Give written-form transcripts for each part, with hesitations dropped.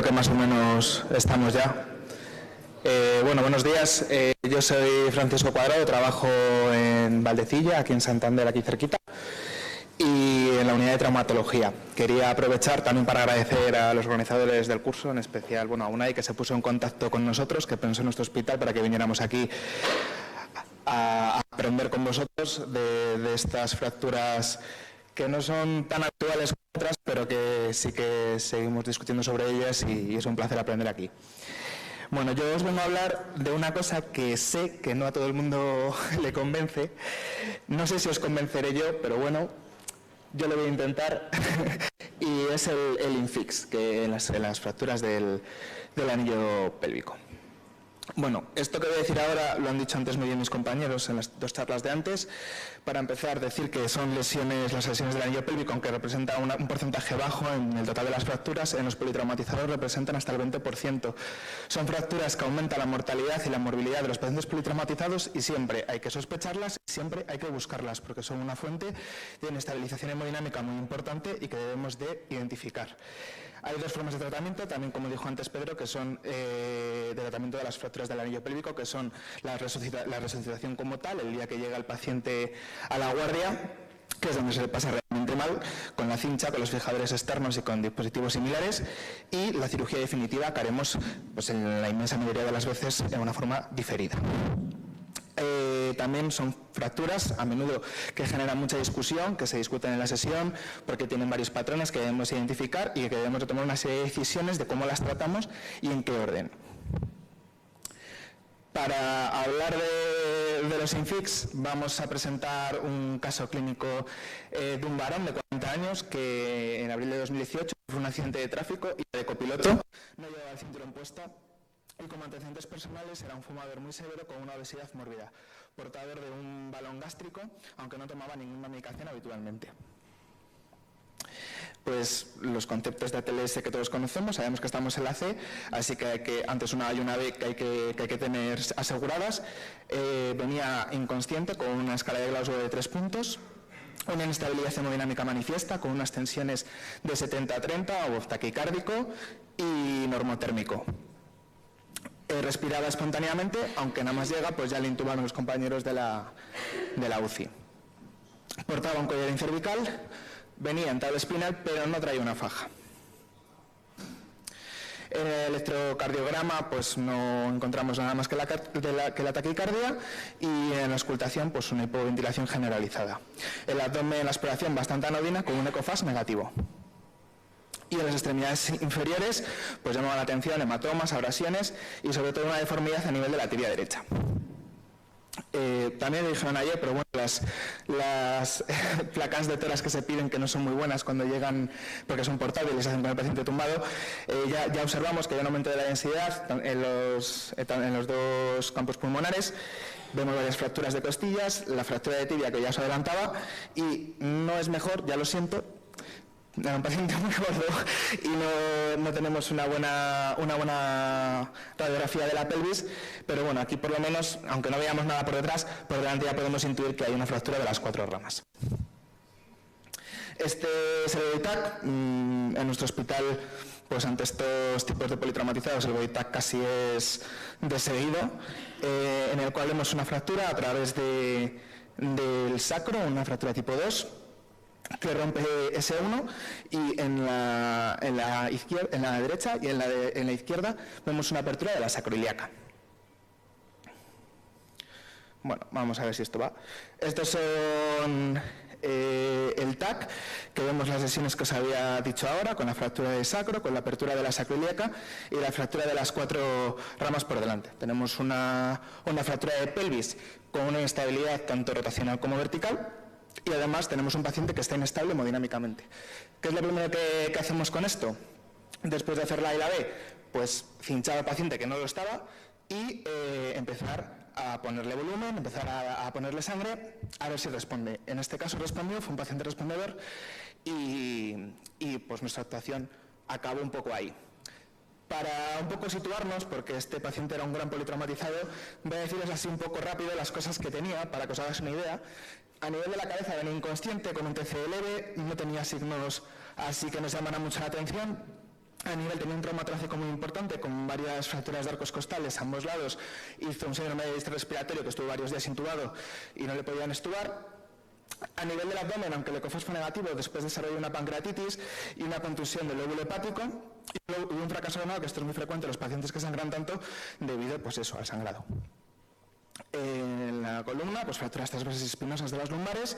que más o menos estamos ya. Bueno, buenos días. Yo soy Francisco Cuadrado, trabajo en Valdecilla, aquí en Santander, aquí cerquita, y en la unidad de traumatología. Quería aprovechar también para agradecer a los organizadores del curso, en especial a Unai, que se puso en contacto con nosotros, que pensó en nuestro hospital para que viniéramos aquí a aprender con vosotros de estas fracturas que no son tan actuales como otras, pero que sí que seguimos discutiendo sobre ellas y es un placer aprender aquí. Bueno, yo os vengo a hablar de una cosa que sé que no a todo el mundo le convence. No sé si os convenceré yo, pero bueno, yo lo voy a intentar. Y es el infix, que en las fracturas del anillo pélvico. Bueno, esto que voy a decir ahora lo han dicho antes muy bien mis compañeros en las dos charlas de antes. Para empezar, decir que son las lesiones del anillo pélvico, aunque representa un porcentaje bajo en el total de las fracturas, en los politraumatizados representan hasta el 20%. Son fracturas que aumentan la mortalidad y la morbilidad de los pacientes politraumatizados y siempre hay que sospecharlas y siempre hay que buscarlas porque son una fuente de inestabilización hemodinámica muy importante y que debemos de identificar. Hay dos formas de tratamiento, también como dijo antes Pedro, que son de tratamiento de las fracturas del anillo pélvico, que son la resucitación como tal, el día que llega el paciente a la guardia, que es donde se le pasa realmente mal, con la cincha, con los fijadores externos y con dispositivos similares, y la cirugía definitiva que haremos pues, en la inmensa mayoría de las veces de una forma diferida. También son fracturas, a menudo, que generan mucha discusión, que se discuten en la sesión, porque tienen varios patrones que debemos identificar y que debemos de tomar una serie de decisiones de cómo las tratamos y en qué orden. Para hablar de los infix, vamos a presentar un caso clínico de un varón de 40 años que en abril de 2018 fue un accidente de tráfico y de copiloto no llevaba el cinturón puesta. Y como antecedentes personales era un fumador muy severo con una obesidad mórbida, portador de un balón gástrico, aunque no tomaba ninguna medicación habitualmente. Pues los conceptos de ATLS que todos conocemos, sabemos que estamos en la C, así que antes una A y una B que hay que tener aseguradas. Venía inconsciente con una escala de Glasgow de 3 puntos, una inestabilidad hemodinámica manifiesta con unas tensiones de 70-30 o taquicárdico y normotérmico. Respiraba espontáneamente, aunque nada más llega, pues ya le intubaron los compañeros de la UCI. Portaba un collar cervical, venía en tabla espinal, pero no traía una faja. En el electrocardiograma pues no encontramos nada más que la taquicardia y en la auscultación pues una hipoventilación generalizada. El abdomen en la exploración bastante anodina con un ecofast negativo. Y en las extremidades inferiores, pues llamaban la atención hematomas, abrasiones y sobre todo una deformidad a nivel de la tibia derecha. También me dijeron ayer, pero bueno, las placas de toras que se piden, que no son muy buenas cuando llegan, porque son portables y se hacen con el paciente tumbado, ya observamos que hay un aumento de la densidad en los dos campos pulmonares. Vemos varias fracturas de costillas, la fractura de tibia que ya os adelantaba, y no es mejor, ya lo siento, era un paciente muy gordo y no tenemos una buena radiografía de la pelvis, pero bueno, aquí por lo menos, aunque no veamos nada por detrás, por delante ya podemos intuir que hay una fractura de las 4 ramas. Este es el BOITAC. En nuestro hospital, pues ante estos tipos de politraumatizados, el BOITAC casi es de seguido, en el cual vemos una fractura a través del sacro, una fractura tipo 2, que rompe S1 y en la derecha y en la izquierda vemos una apertura de la sacroiliaca. Bueno, vamos a ver si esto va. Estos son el TAC, que vemos las lesiones que os había dicho ahora, con la fractura de sacro, con la apertura de la sacroiliaca y la fractura de las 4 ramas por delante. Tenemos una fractura de pelvis con una inestabilidad tanto rotacional como vertical. Y además tenemos un paciente que está inestable hemodinámicamente. ¿Qué es lo primero que hacemos con esto? Después de hacer la A y la B, pues cinchar al paciente que no lo estaba y empezar a ponerle volumen, empezar a ponerle sangre, a ver si responde. En este caso respondió, fue un paciente respondedor y pues nuestra actuación acabó un poco ahí. Para un poco situarnos, porque este paciente era un gran politraumatizado, voy a decirles así un poco rápido las cosas que tenía, para que os hagáis una idea. A nivel de la cabeza venía inconsciente, con un TCE leve, no tenía signos así que nos llamaran mucho la atención. A nivel tenía un trauma torácico muy importante, con varias fracturas de arcos costales a ambos lados, hizo un síndrome de distrés respiratorio que estuvo varios días intubado y no le podían extubar. A nivel del abdomen, aunque el ecofos fue negativo, después desarrolló una pancreatitis y una contusión del lóbulo hepático y un fracaso renal, que esto es muy frecuente en los pacientes que sangran tanto debido, pues eso, al sangrado. En la columna, pues fracturas transversas espinosas de las lumbares.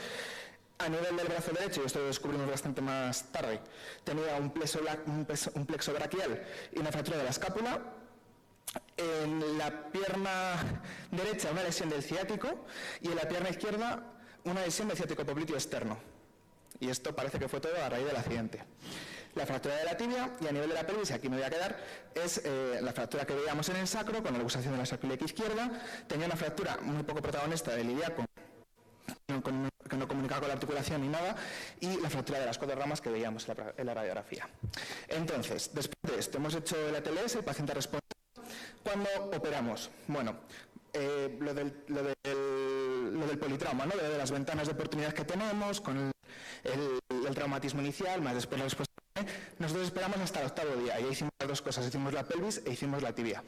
A nivel del brazo derecho, y esto lo descubrimos bastante más tarde, tenía un plexo braquial y una fractura de la escápula. En la pierna derecha, una lesión del ciático, y en la pierna izquierda, una lesión del ciático popliteo externo. Y esto parece que fue todo a raíz del accidente. La fractura de la tibia, y a nivel de la pelvis, aquí me voy a quedar, es la fractura que veíamos en el sacro, con la luxación de la sacroiliaca izquierda. Tenía una fractura muy poco protagonista del ilíaco, que no comunicaba con la articulación ni nada, y la fractura de las 4 ramas que veíamos en la radiografía. Entonces, después de esto, hemos hecho el ATLS, el paciente responde. ¿Cuándo operamos? Bueno, lo del politrauma, ¿no? Lo de las ventanas de oportunidad que tenemos, con el traumatismo inicial, más después la respuesta. Nosotros esperamos hasta el 8º día, y ahí hicimos las 2 cosas, hicimos la pelvis e hicimos la tibia.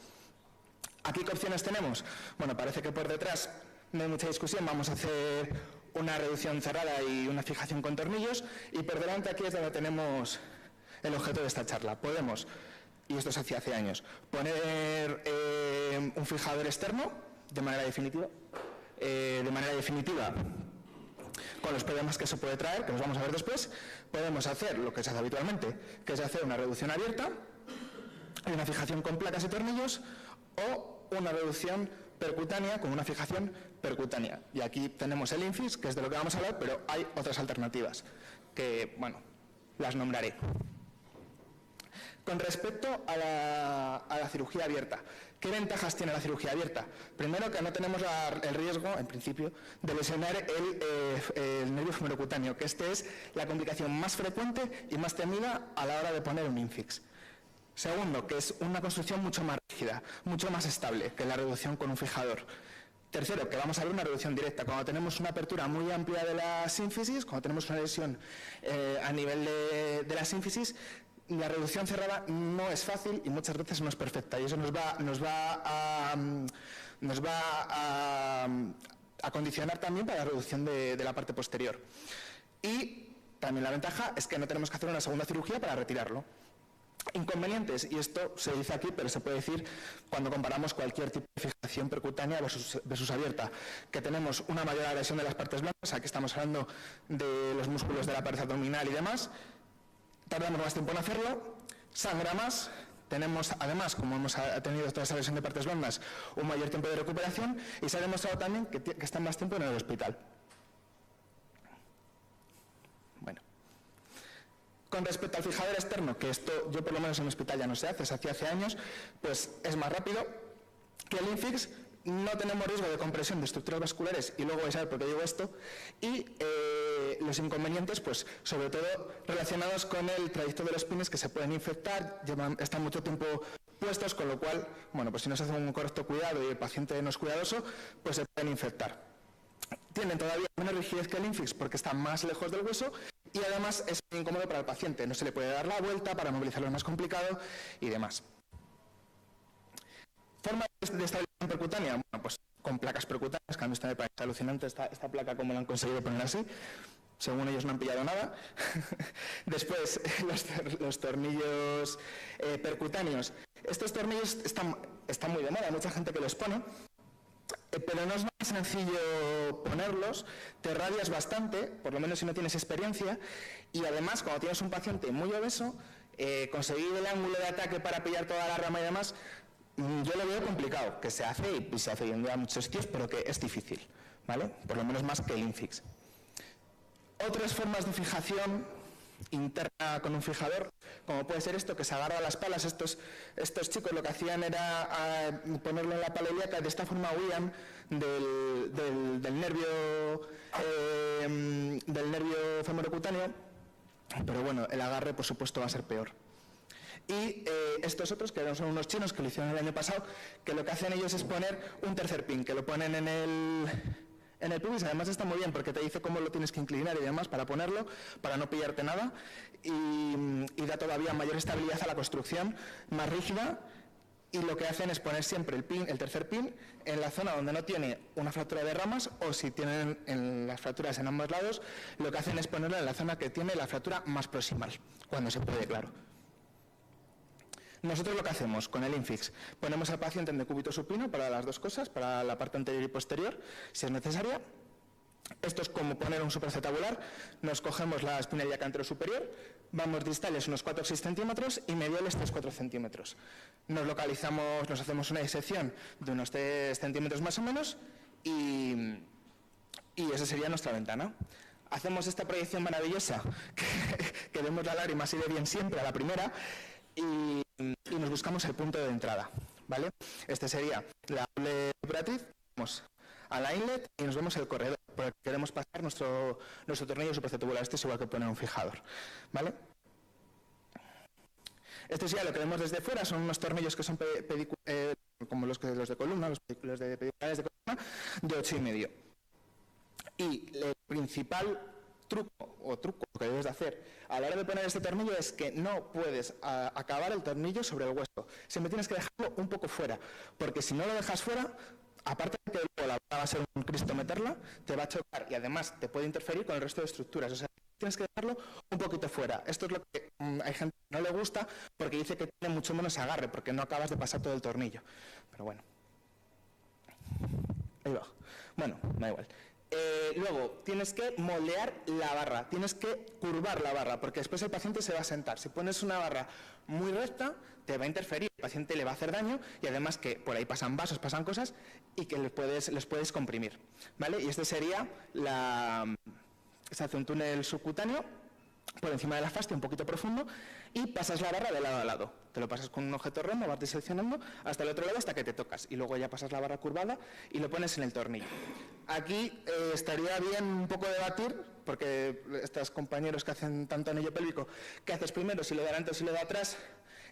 ¿Aquí qué opciones tenemos? Bueno, parece que por detrás no hay mucha discusión, vamos a hacer una reducción cerrada y una fijación con tornillos, y por delante aquí es donde tenemos el objeto de esta charla. Podemos, y esto se hacía hace años, poner un fijador externo de manera definitiva, con los problemas que eso puede traer, que los vamos a ver después. Podemos hacer lo que se hace habitualmente, que es hacer una reducción abierta, una fijación con placas y tornillos, o una reducción percutánea con una fijación percutánea. Y aquí tenemos el INFIX, que es de lo que vamos a hablar, pero hay otras alternativas que, bueno, las nombraré. Con respecto a la cirugía abierta, ¿qué ventajas tiene la cirugía abierta? Primero, que no tenemos el riesgo, en principio, de lesionar el nervio femerocutáneo, que este es la complicación más frecuente y más temida a la hora de poner un INFIX. Segundo, que es una construcción mucho más rígida, mucho más estable que la reducción con un fijador. Tercero, que vamos a ver una reducción directa. Cuando tenemos una apertura muy amplia de la sínfisis, cuando tenemos una lesión a nivel de la sínfisis, la reducción cerrada no es fácil y muchas veces no es perfecta, y eso nos va a condicionar también para la reducción de la parte posterior. Y también la ventaja es que no tenemos que hacer una segunda cirugía para retirarlo. Inconvenientes, y esto se dice aquí, pero se puede decir cuando comparamos cualquier tipo de fijación percutánea versus abierta, que tenemos una mayor agresión de las partes blandas. Aquí estamos hablando de los músculos de la pared abdominal y demás. Tardamos más tiempo en hacerlo, sangra más, tenemos además, como hemos tenido toda esa lesión de partes blandas, un mayor tiempo de recuperación, y se ha demostrado también que están más tiempo en el hospital. Bueno. Con respecto al fijador externo, que esto yo por lo menos en mi hospital ya no se hacía hace años, pues es más rápido que el INFIX. No tenemos riesgo de compresión de estructuras vasculares, y luego vais a ver por qué digo esto, y los inconvenientes, pues sobre todo relacionados con el trayecto de los pines, que se pueden infectar, están mucho tiempo puestos, con lo cual, bueno, pues si no se hace un correcto cuidado y el paciente no es cuidadoso, pues se pueden infectar. Tienen todavía menos rigidez que el INFIX porque está más lejos del hueso, y además es muy incómodo para el paciente, no se le puede dar la vuelta, para movilizarlo es más complicado y demás. Forma de estabilización percutánea, bueno, pues con placas percutáneas, que a mí esto me parece alucinante, esta placa como la han conseguido poner así, según ellos no han pillado nada. Después, los tornillos percutáneos. Estos tornillos están muy de moda, hay mucha gente que los pone, pero no es más sencillo ponerlos, te radias bastante, por lo menos si no tienes experiencia, y además cuando tienes un paciente muy obeso, conseguir el ángulo de ataque para pillar toda la rama y demás, yo lo veo complicado, que se hace y se hace hoy en día en muchos sitios, pero que es difícil, ¿vale? Por lo menos más que el INFIX. Otras formas de fijación interna con un fijador, como puede ser esto, que se agarra a las palas. Estos chicos lo que hacían era ponerlo en la pala ilíaca, de esta forma huían del nervio femerocutáneo, pero bueno, el agarre por supuesto va a ser peor. Y estos otros, que son unos chinos que lo hicieron el año pasado, que lo que hacen ellos es poner un tercer pin, que lo ponen en En el pubis además está muy bien porque te dice cómo lo tienes que inclinar y demás para ponerlo, para no pillarte nada, y da todavía mayor estabilidad a la construcción, más rígida, y lo que hacen es poner siempre el tercer pin en la zona donde no tiene una fractura de ramas, o si tienen en las fracturas en ambos lados, lo que hacen es ponerlo en la zona que tiene la fractura más proximal, cuando se puede, claro. Nosotros lo que hacemos con el Infix, ponemos al paciente en decúbito supino para las dos cosas, para la parte anterior y posterior, si es necesaria. Esto es como poner un supracetabular. Nos cogemos la espinilla cantero superior, vamos distales unos 4 o 6 centímetros y mediales 3-4 centímetros. Nos localizamos, nos hacemos una disección de unos 3 centímetros más o menos y esa sería nuestra ventana. Hacemos esta proyección maravillosa que vemos la lágrima así de bien siempre a la primera y nos buscamos el punto de entrada, ¿vale? Este sería la doble operatriz, vamos a la inlet y nos vemos el corredor, porque queremos pasar nuestro tornillo supracetabular. Este es igual que poner un fijador, ¿vale? Esto sí, lo que vemos desde fuera son unos tornillos que son como los de columna, los de pediculares de columna, de 8,5. Y el principal truco que debes de hacer a la hora de poner este tornillo es que no puedes acabar el tornillo sobre el hueso. Siempre tienes que dejarlo un poco fuera, porque si no lo dejas fuera, aparte de que luego la va a ser un Cristo meterla, te va a chocar y además te puede interferir con el resto de estructuras. O sea, tienes que dejarlo un poquito fuera. Esto es lo que hay gente que no le gusta porque dice que tiene mucho menos agarre, porque no acabas de pasar todo el tornillo. Pero bueno. Ahí va. Bueno, da igual. Luego, tienes que moldear la barra, tienes que curvar la barra, porque después el paciente se va a sentar. Si pones una barra muy recta, te va a interferir, el paciente le va a hacer daño, y además que por ahí pasan vasos, pasan cosas, y que les puedes comprimir, ¿vale? Y este sería se hace un túnel subcutáneo por encima de la fascia, un poquito profundo, y pasas la barra de lado a lado. Te lo pasas con un objeto redondo, vas diseccionando hasta el otro lado hasta que te tocas, y luego ya pasas la barra curvada y lo pones en el tornillo. Aquí estaría bien un poco debatir, porque estos compañeros que hacen tanto anillo pélvico, ¿qué haces primero? Si lo de adelante o si lo de atrás.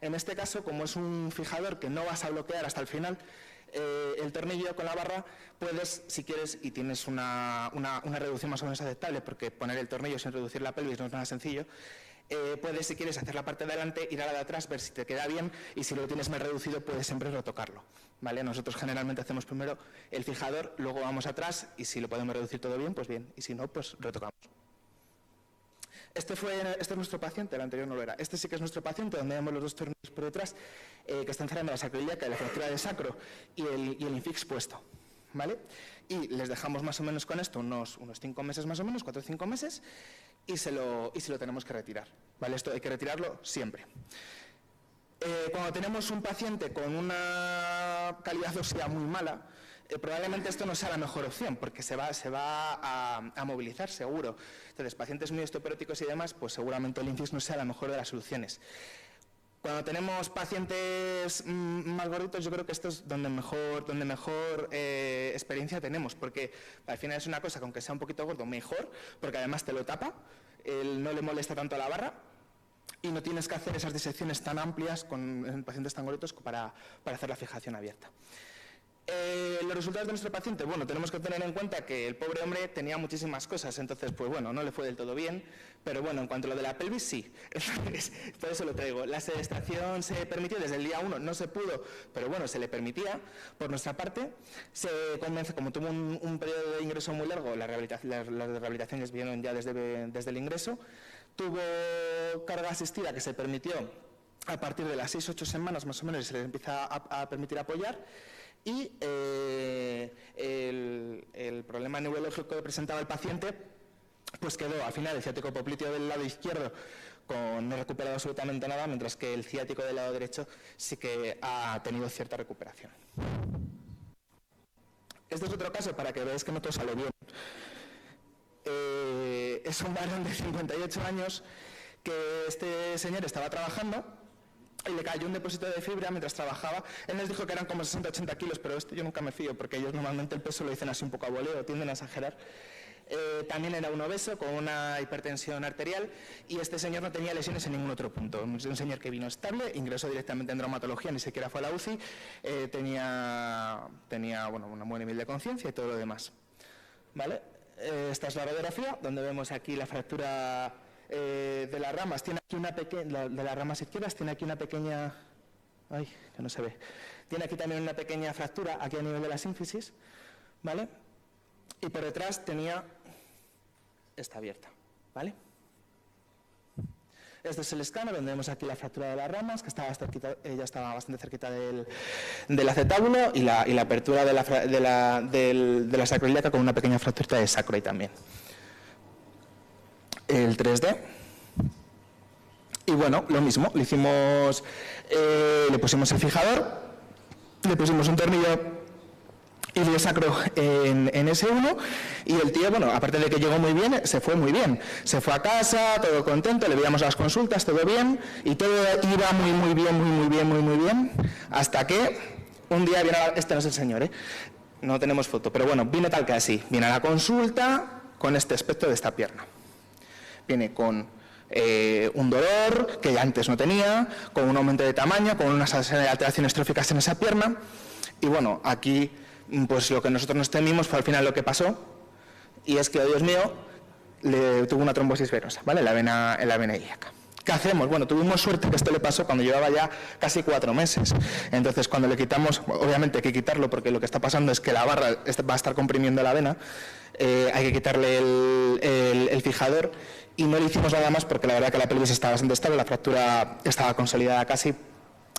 En este caso, como es un fijador que no vas a bloquear hasta el final, el tornillo con la barra puedes, si quieres, y tienes una reducción más o menos aceptable, porque poner el tornillo sin reducir la pelvis no es nada sencillo, puedes, si quieres, hacer la parte de adelante, ir a la de atrás, ver si te queda bien, y si lo tienes más reducido, puedes siempre retocarlo, ¿vale? Nosotros generalmente hacemos primero el fijador, luego vamos atrás, y si lo podemos reducir todo bien, pues bien, y si no, pues retocamos. Este es nuestro paciente, el anterior no lo era. Este sí que es nuestro paciente, donde vemos los dos tornillos por detrás, que están cerrando la sacroiliaca, la fractura de sacro y el infix puesto, ¿vale? Y les dejamos más o menos con esto unos 5 meses más o menos, 4 o 5 meses, y se lo tenemos que retirar, ¿vale? Esto hay que retirarlo siempre. Cuando tenemos un paciente con una calidad ósea muy mala, probablemente esto no sea la mejor opción, porque se va a movilizar, seguro. Entonces, pacientes muy osteoporóticos y demás, pues seguramente el infix no sea la mejor de las soluciones. Cuando tenemos pacientes más gorditos, yo creo que esto es donde mejor experiencia tenemos, porque al final es una cosa que aunque sea un poquito gordo, mejor, porque además te lo tapa, no le molesta tanto a la barra, y no tienes que hacer esas disecciones tan amplias en pacientes tan gorditos para hacer la fijación abierta. Los resultados de nuestro paciente, bueno, tenemos que tener en cuenta que el pobre hombre tenía muchísimas cosas, entonces, pues bueno, no le fue del todo bien, pero bueno, en cuanto a lo de la pelvis, sí. Entonces, por eso lo traigo. La sedestación se permitió desde el día 1, no se pudo, pero bueno, se le permitía. Por nuestra parte, se convence, como tuvo un periodo de ingreso muy largo, las rehabilitaciones vinieron ya desde el ingreso, tuvo carga asistida que se permitió a partir de las 6-8 semanas más o menos, se le empieza a permitir apoyar. Y el problema neurológico que presentaba el paciente pues quedó al final el ciático popliteo del lado izquierdo no recuperado absolutamente nada, mientras que el ciático del lado derecho sí que ha tenido cierta recuperación. Este es otro caso para que veáis que no todo sale bien. Es un varón de 58 años que este señor estaba trabajando y le cayó un depósito de fibra mientras trabajaba. Él nos dijo que eran como 60-80 kilos, pero esto yo nunca me fío, porque ellos normalmente el peso lo dicen así un poco a voleo, tienden a exagerar. También era un obeso con una hipertensión arterial y este señor no tenía lesiones en ningún otro punto. Es un señor que vino estable, ingresó directamente en traumatología, ni siquiera fue a la UCI, tenía bueno, un buen nivel de conciencia y todo lo demás. ¿vale? Esta es la radiografía, donde vemos aquí la fractura de las ramas. Tiene aquí una pequeña, de las ramas izquierdas tiene aquí una pequeña, ay, que no se ve. Tiene aquí también una pequeña fractura, aquí a nivel de la sínfisis, ¿vale? Y por detrás tenía esta abierta, ¿vale? Este es el escáner, donde vemos aquí la fractura de las ramas, que estaba cerquita, ya estaba bastante cerquita del acetábulo, y la apertura de la sacroiliaca con una pequeña fractura de sacro ahí también. El 3D. Y bueno, lo mismo, le pusimos el fijador, le pusimos un tornillo ilio sacro en S1, y el tío, bueno, aparte de que llegó muy bien, se fue muy bien. Se fue a casa, todo contento, le veíamos las consultas, todo bien, y todo iba muy bien, hasta que un día viene, este no es el señor, no tenemos foto, pero bueno, viene tal que así, viene a la consulta con este aspecto de esta pierna. Viene con un dolor que antes no tenía, con un aumento de tamaño, con unas alteraciones tróficas en esa pierna, y bueno, aquí pues lo que nosotros nos temimos fue al final lo que pasó, y es que, oh Dios mío, le tuvo una trombosis venosa, ¿vale? En la vena ilíaca. ¿Qué hacemos? Bueno, tuvimos suerte que esto le pasó cuando llevaba ya casi 4 meses. Entonces, cuando le quitamos, obviamente hay que quitarlo porque lo que está pasando es que la barra va a estar comprimiendo la vena, hay que quitarle el fijador, y no le hicimos nada más porque la verdad que la pelvis estaba bastante estable, la fractura estaba consolidada casi,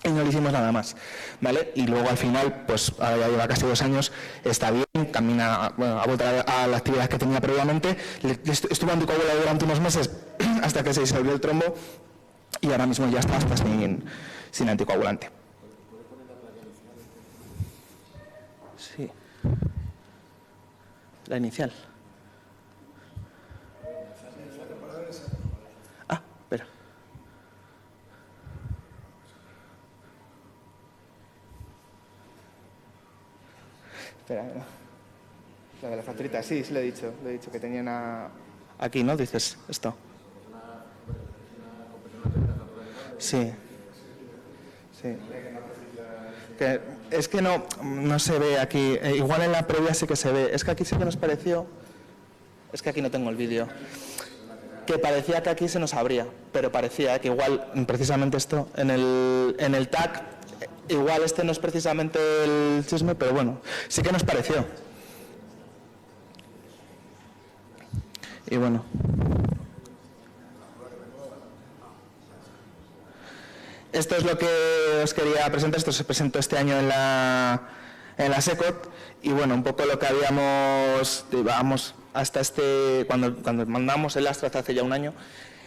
y no le hicimos nada más, ¿vale? Y luego al final, pues ahora ya lleva casi 2 años, está bien, camina, bueno, ha vuelto a la actividad que tenía previamente, estuvo anticoagulado durante unos meses hasta que se disolvió el trombo, y ahora mismo ya está hasta sin anticoagulante. Sí. La inicial. Ah, espera. Espera, no. La de la facturita, sí, le he dicho que tenía una... Aquí, ¿no? Dices esto. Sí. Sí. Es que no se ve aquí, igual en la previa sí que se ve, es que aquí sí que nos pareció, es que aquí no tengo el vídeo, que parecía que aquí se nos abría, pero parecía que igual, precisamente esto, en el TAC, igual este no es precisamente el chisme, pero bueno, sí que nos pareció. Y bueno. Esto es lo que os quería presentar, esto se presentó este año en la SECOT, y bueno, un poco lo que llevábamos hasta cuando mandamos el Astra hace ya un año,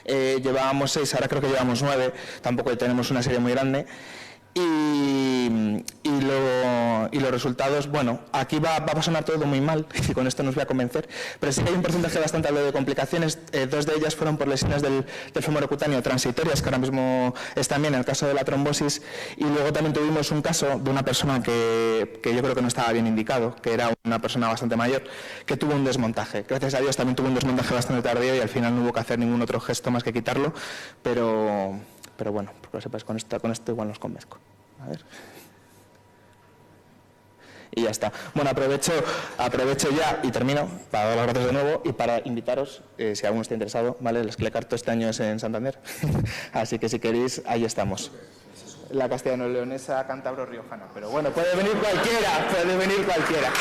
llevábamos 6, ahora creo que llevamos 9, tampoco tenemos una serie muy grande, y los resultados, bueno, aquí va a sonar todo muy mal, y con esto no os voy a convencer, pero sí que hay un porcentaje bastante alto de complicaciones. 2 de ellas fueron por lesiones del fémur cutáneo transitorias, que ahora mismo están bien en el caso de la trombosis, y luego también tuvimos un caso de una persona que yo creo que no estaba bien indicado, que era una persona bastante mayor, que tuvo un desmontaje. Gracias a Dios también tuvo un desmontaje bastante tardío, y al final no hubo que hacer ningún otro gesto más que quitarlo, pero bueno, porque lo sepáis, con esto igual nos convenzco. A ver. Y ya está. Bueno, aprovecho ya y termino para dar las gracias de nuevo y para invitaros, si alguno está interesado, ¿vale? El Esclecarto este año es en Santander, así que si queréis, ahí estamos. La castellano-leonesa, cántabro-riojana, pero bueno, puede venir cualquiera.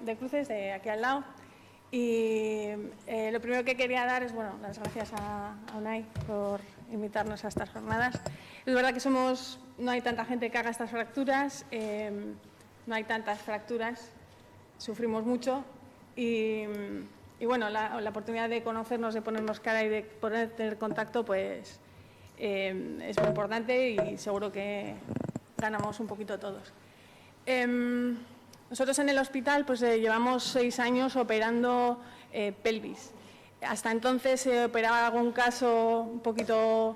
de Cruces, de aquí al lado. Y lo primero que quería dar es, bueno, las gracias a Unai por invitarnos a estas jornadas. Es verdad que no hay tanta gente que haga estas fracturas, no hay tantas fracturas, sufrimos mucho y bueno, la oportunidad de conocernos, de ponernos cara y de poder tener contacto, pues es muy importante y seguro que ganamos un poquito todos. Nosotros en el hospital pues llevamos 6 años operando pelvis. Hasta entonces se operaba algún caso un poquito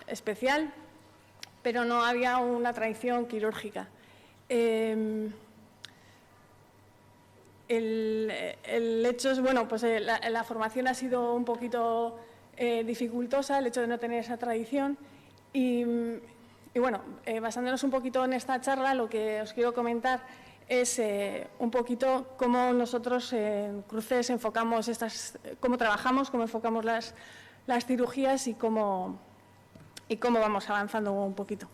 especial, pero no había una tradición quirúrgica. El hecho es, bueno, pues la formación ha sido un poquito dificultosa, el hecho de no tener esa tradición y bueno, basándonos un poquito en esta charla, lo que os quiero comentar es un poquito cómo nosotros en Cruces enfocamos cómo trabajamos, cómo enfocamos las cirugías y cómo vamos avanzando un poquito.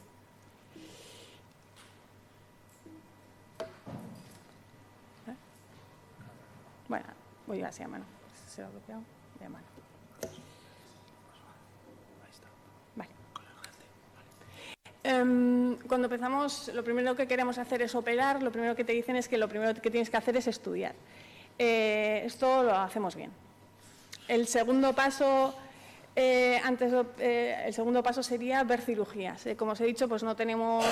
Bueno, voy así a mano. Se lo ha bloqueado de mano. Vale. Cuando empezamos, lo primero que queremos hacer es operar. Lo primero que te dicen es que lo primero que tienes que hacer es estudiar. Esto lo hacemos bien. El segundo paso, el segundo paso sería ver cirugías. Como os he dicho, pues no tenemos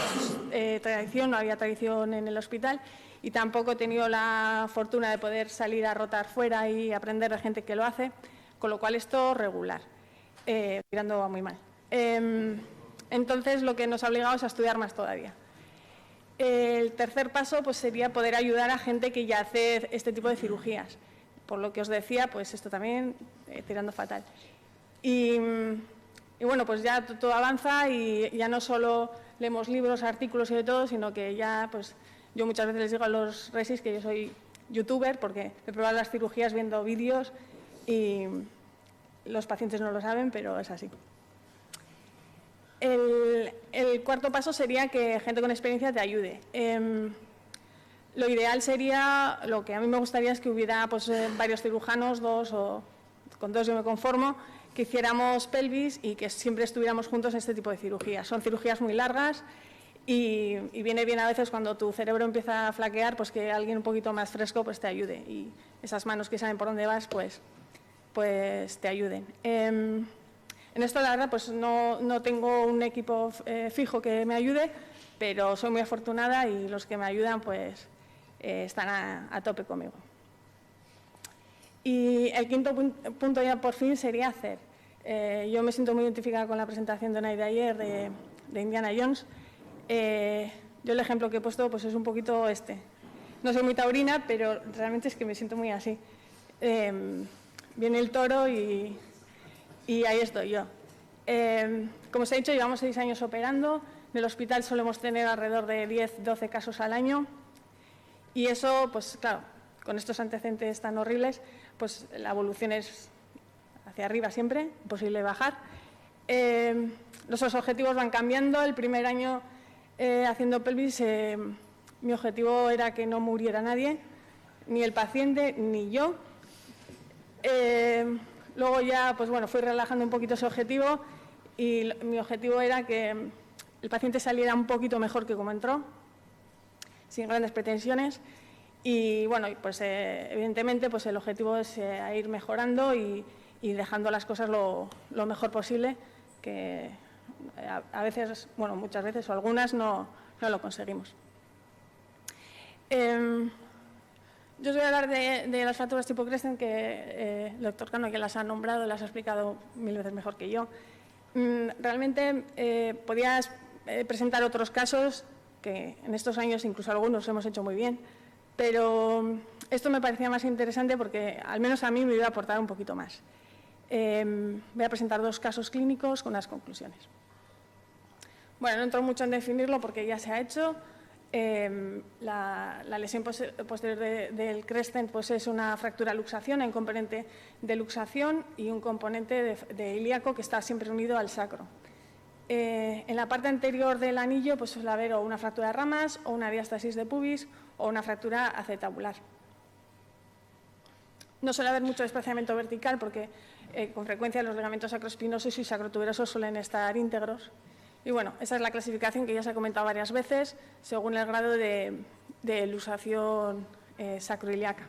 tradición, no había tradición en el hospital y tampoco he tenido la fortuna de poder salir a rotar fuera y aprender de gente que lo hace, con lo cual esto regular, tirando a muy mal. Entonces, lo que nos ha obligado es a estudiar más todavía. El tercer paso pues, sería poder ayudar a gente que ya hace este tipo de cirugías. Por lo que os decía, pues esto también tirando fatal. Y bueno, pues ya todo avanza y ya no solo leemos libros, artículos y de todo, sino que ya, pues yo muchas veces les digo a los resis que yo soy youtuber porque he probado las cirugías viendo vídeos y los pacientes no lo saben, pero es así. El cuarto paso sería que gente con experiencia te ayude. Lo ideal sería, lo que a mí me gustaría es que hubiera pues, varios cirujanos, 2 o con 2 yo me conformo, que hiciéramos pelvis y que siempre estuviéramos juntos en este tipo de cirugías. Son cirugías muy largas y viene bien a veces cuando tu cerebro empieza a flaquear, pues que alguien un poquito más fresco pues, te ayude y esas manos que saben por dónde vas pues te ayuden. En esto, la verdad, pues no tengo un equipo fijo que me ayude, pero soy muy afortunada y los que me ayudan pues están a tope conmigo. Y el quinto punto ya por fin sería hacer. Yo me siento muy identificada con la presentación de Unai de ayer de Indiana Jones. Yo el ejemplo que he puesto pues es un poquito este. No soy muy taurina, pero realmente es que me siento muy así. Viene el toro y ahí estoy yo. Como os he dicho, llevamos 6 años operando. En el hospital solemos tener alrededor de 10-12 casos al año. Y eso, pues claro, con estos antecedentes tan horribles, pues la evolución es hacia arriba siempre, imposible bajar. Nuestros objetivos van cambiando. El primer año haciendo pelvis, mi objetivo era que no muriera nadie, ni el paciente ni yo. Luego ya, pues bueno, fui relajando un poquito ese objetivo y mi objetivo era que el paciente saliera un poquito mejor que como entró, sin grandes pretensiones. Y bueno, pues evidentemente pues el objetivo es ir mejorando y dejando las cosas lo mejor posible, que a veces, bueno, muchas veces o algunas no lo conseguimos. Yo os voy a hablar de las fracturas tipo Crescent, que el doctor Cano, que las ha nombrado, las ha explicado 1000 veces mejor que yo. Realmente podías presentar otros casos, que en estos años incluso algunos hemos hecho muy bien, pero esto me parecía más interesante porque al menos a mí me iba a aportar un poquito más. Voy a presentar 2 casos clínicos con unas conclusiones. Bueno, no entro mucho en definirlo porque ya se ha hecho. La lesión posterior del Crescent pues es una fractura luxación, hay un componente de luxación y un componente de ilíaco que está siempre unido al sacro. En la parte anterior del anillo pues suele haber o una fractura de ramas o una diástasis de pubis o una fractura acetabular. No suele haber mucho desplazamiento vertical porque con frecuencia los ligamentos sacroespinosos y sacrotuberosos suelen estar íntegros. Y bueno, esa es la clasificación que ya se ha comentado varias veces según el grado de luxación sacroiliaca.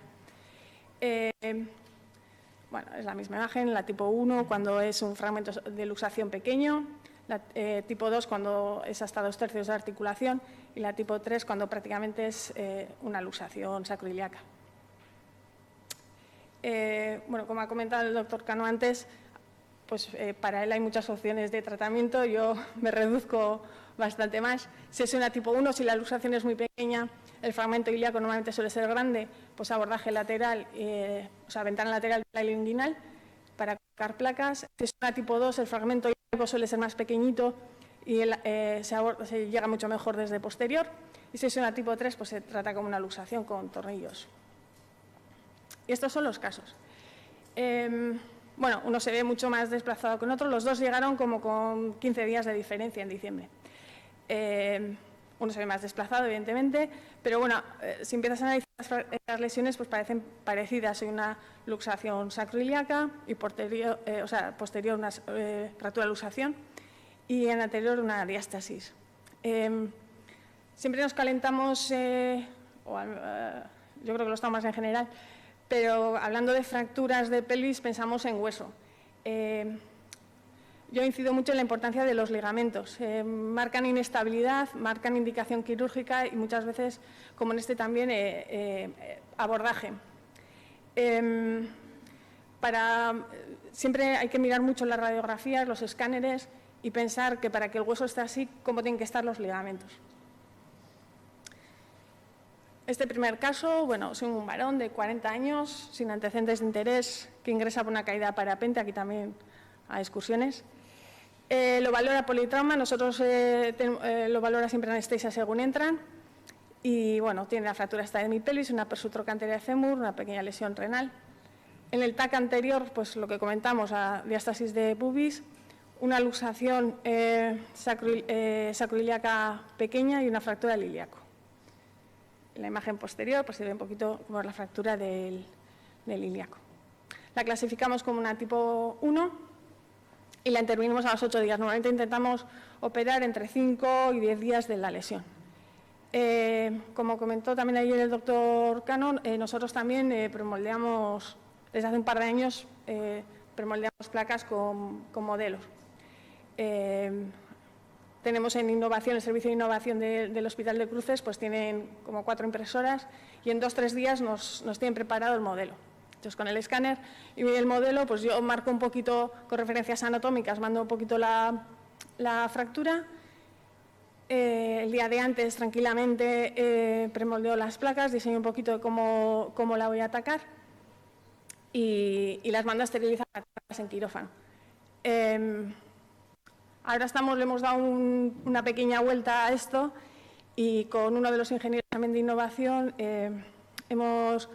Bueno, es la misma imagen, la tipo 1 cuando es un fragmento de luxación pequeño, la tipo 2 cuando es hasta 2/3 de articulación y la tipo 3 cuando prácticamente es una luxación sacroiliaca. Bueno, como ha comentado el doctor Cano antes, pues para él hay muchas opciones de tratamiento, yo me reduzco bastante más. Si es una tipo 1, si la luxación es muy pequeña, el fragmento ilíaco normalmente suele ser grande, pues abordaje lateral, o sea, ventana lateral inguinal para colocar placas. Si es una tipo 2, el fragmento ilíaco suele ser más pequeñito y se llega mucho mejor desde posterior. Y si es una tipo 3, pues se trata como una luxación con tornillos. Y estos son los casos. Bueno, uno se ve mucho más desplazado que otro. Los dos llegaron como con 15 días de diferencia en diciembre. Uno se ve más desplazado, evidentemente, pero bueno, si empiezas a analizar las lesiones, pues parecen parecidas. Hay una luxación sacroiliaca y posterior una fractura de luxación y en anterior una diástasis. Siempre nos calentamos, yo creo que lo estamos más en general, pero hablando de fracturas de pelvis pensamos en hueso. Yo incido mucho en la importancia de los ligamentos. Marcan inestabilidad, marcan indicación quirúrgica y muchas veces, como en este también, abordaje. Siempre hay que mirar mucho las radiografías, los escáneres y pensar que para que el hueso esté así, cómo tienen que estar los ligamentos. Este primer caso, bueno, soy un varón de 40 años, sin antecedentes de interés, que ingresa por una caída de parapente, aquí también a excursiones. Lo valora politrauma, nosotros lo valora siempre anestesia según entran. Y bueno, tiene la fractura esta de mi pelvis, una persutroca anterior de fémur, una pequeña lesión renal. En el TAC anterior, pues lo que comentamos, a diástasis de pubis, una luxación sacroiliaca pequeña y una fractura del ilíaco. En la imagen posterior pues se ve un poquito como la fractura del ilíaco. La clasificamos como una tipo 1 y la intervenimos a los 8 días. Normalmente intentamos operar entre 5 y 10 días de la lesión. Como comentó también ayer el doctor Cano, nosotros también premoldeamos, desde hace un par de años, premoldeamos placas con modelos. Tenemos en innovación, el servicio de innovación del Hospital de Cruces, pues tienen como 4 impresoras y en 2 o 3 días nos tienen preparado el modelo. Entonces, con el escáner y el modelo, pues yo marco un poquito con referencias anatómicas, mando un poquito la fractura. El día de antes, tranquilamente, premoldeo las placas, diseño un poquito de cómo la voy a atacar y las mando a esterilizar en quirófano. Ahora le hemos dado una pequeña vuelta a esto y con uno de los ingenieros también de innovación hemos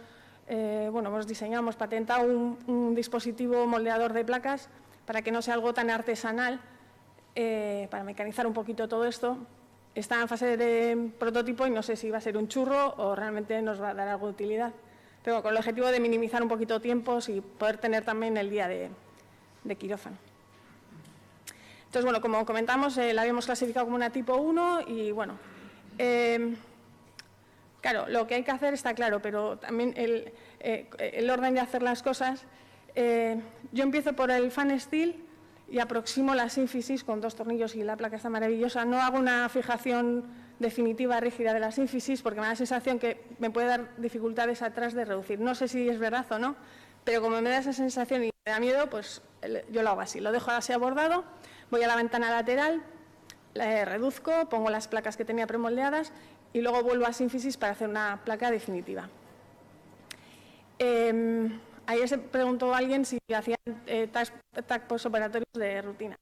diseñado, hemos patentado un dispositivo moldeador de placas para que no sea algo tan artesanal, para mecanizar un poquito todo esto. Está en fase de prototipo y no sé si va a ser un churro o realmente nos va a dar algo de utilidad, pero con el objetivo de minimizar un poquito tiempos y poder tener también el día de quirófano. Entonces, bueno, como comentamos, la habíamos clasificado como una tipo 1 y, bueno, claro, lo que hay que hacer está claro, pero también el orden de hacer las cosas. Yo empiezo por el fan steel y aproximo la sínfisis con 2 tornillos y la placa está maravillosa. No hago una fijación definitiva rígida de la sínfisis porque me da la sensación que me puede dar dificultades atrás de reducir. No sé si es verdad o no, pero como me da esa sensación y me da miedo, pues yo lo hago así. Lo dejo así abordado, voy a la ventana lateral, la reduzco, pongo las placas que tenía premoldeadas y luego vuelvo a sínfisis para hacer una placa definitiva. Ayer se preguntó a alguien si hacían TAC postoperatorios de rutina.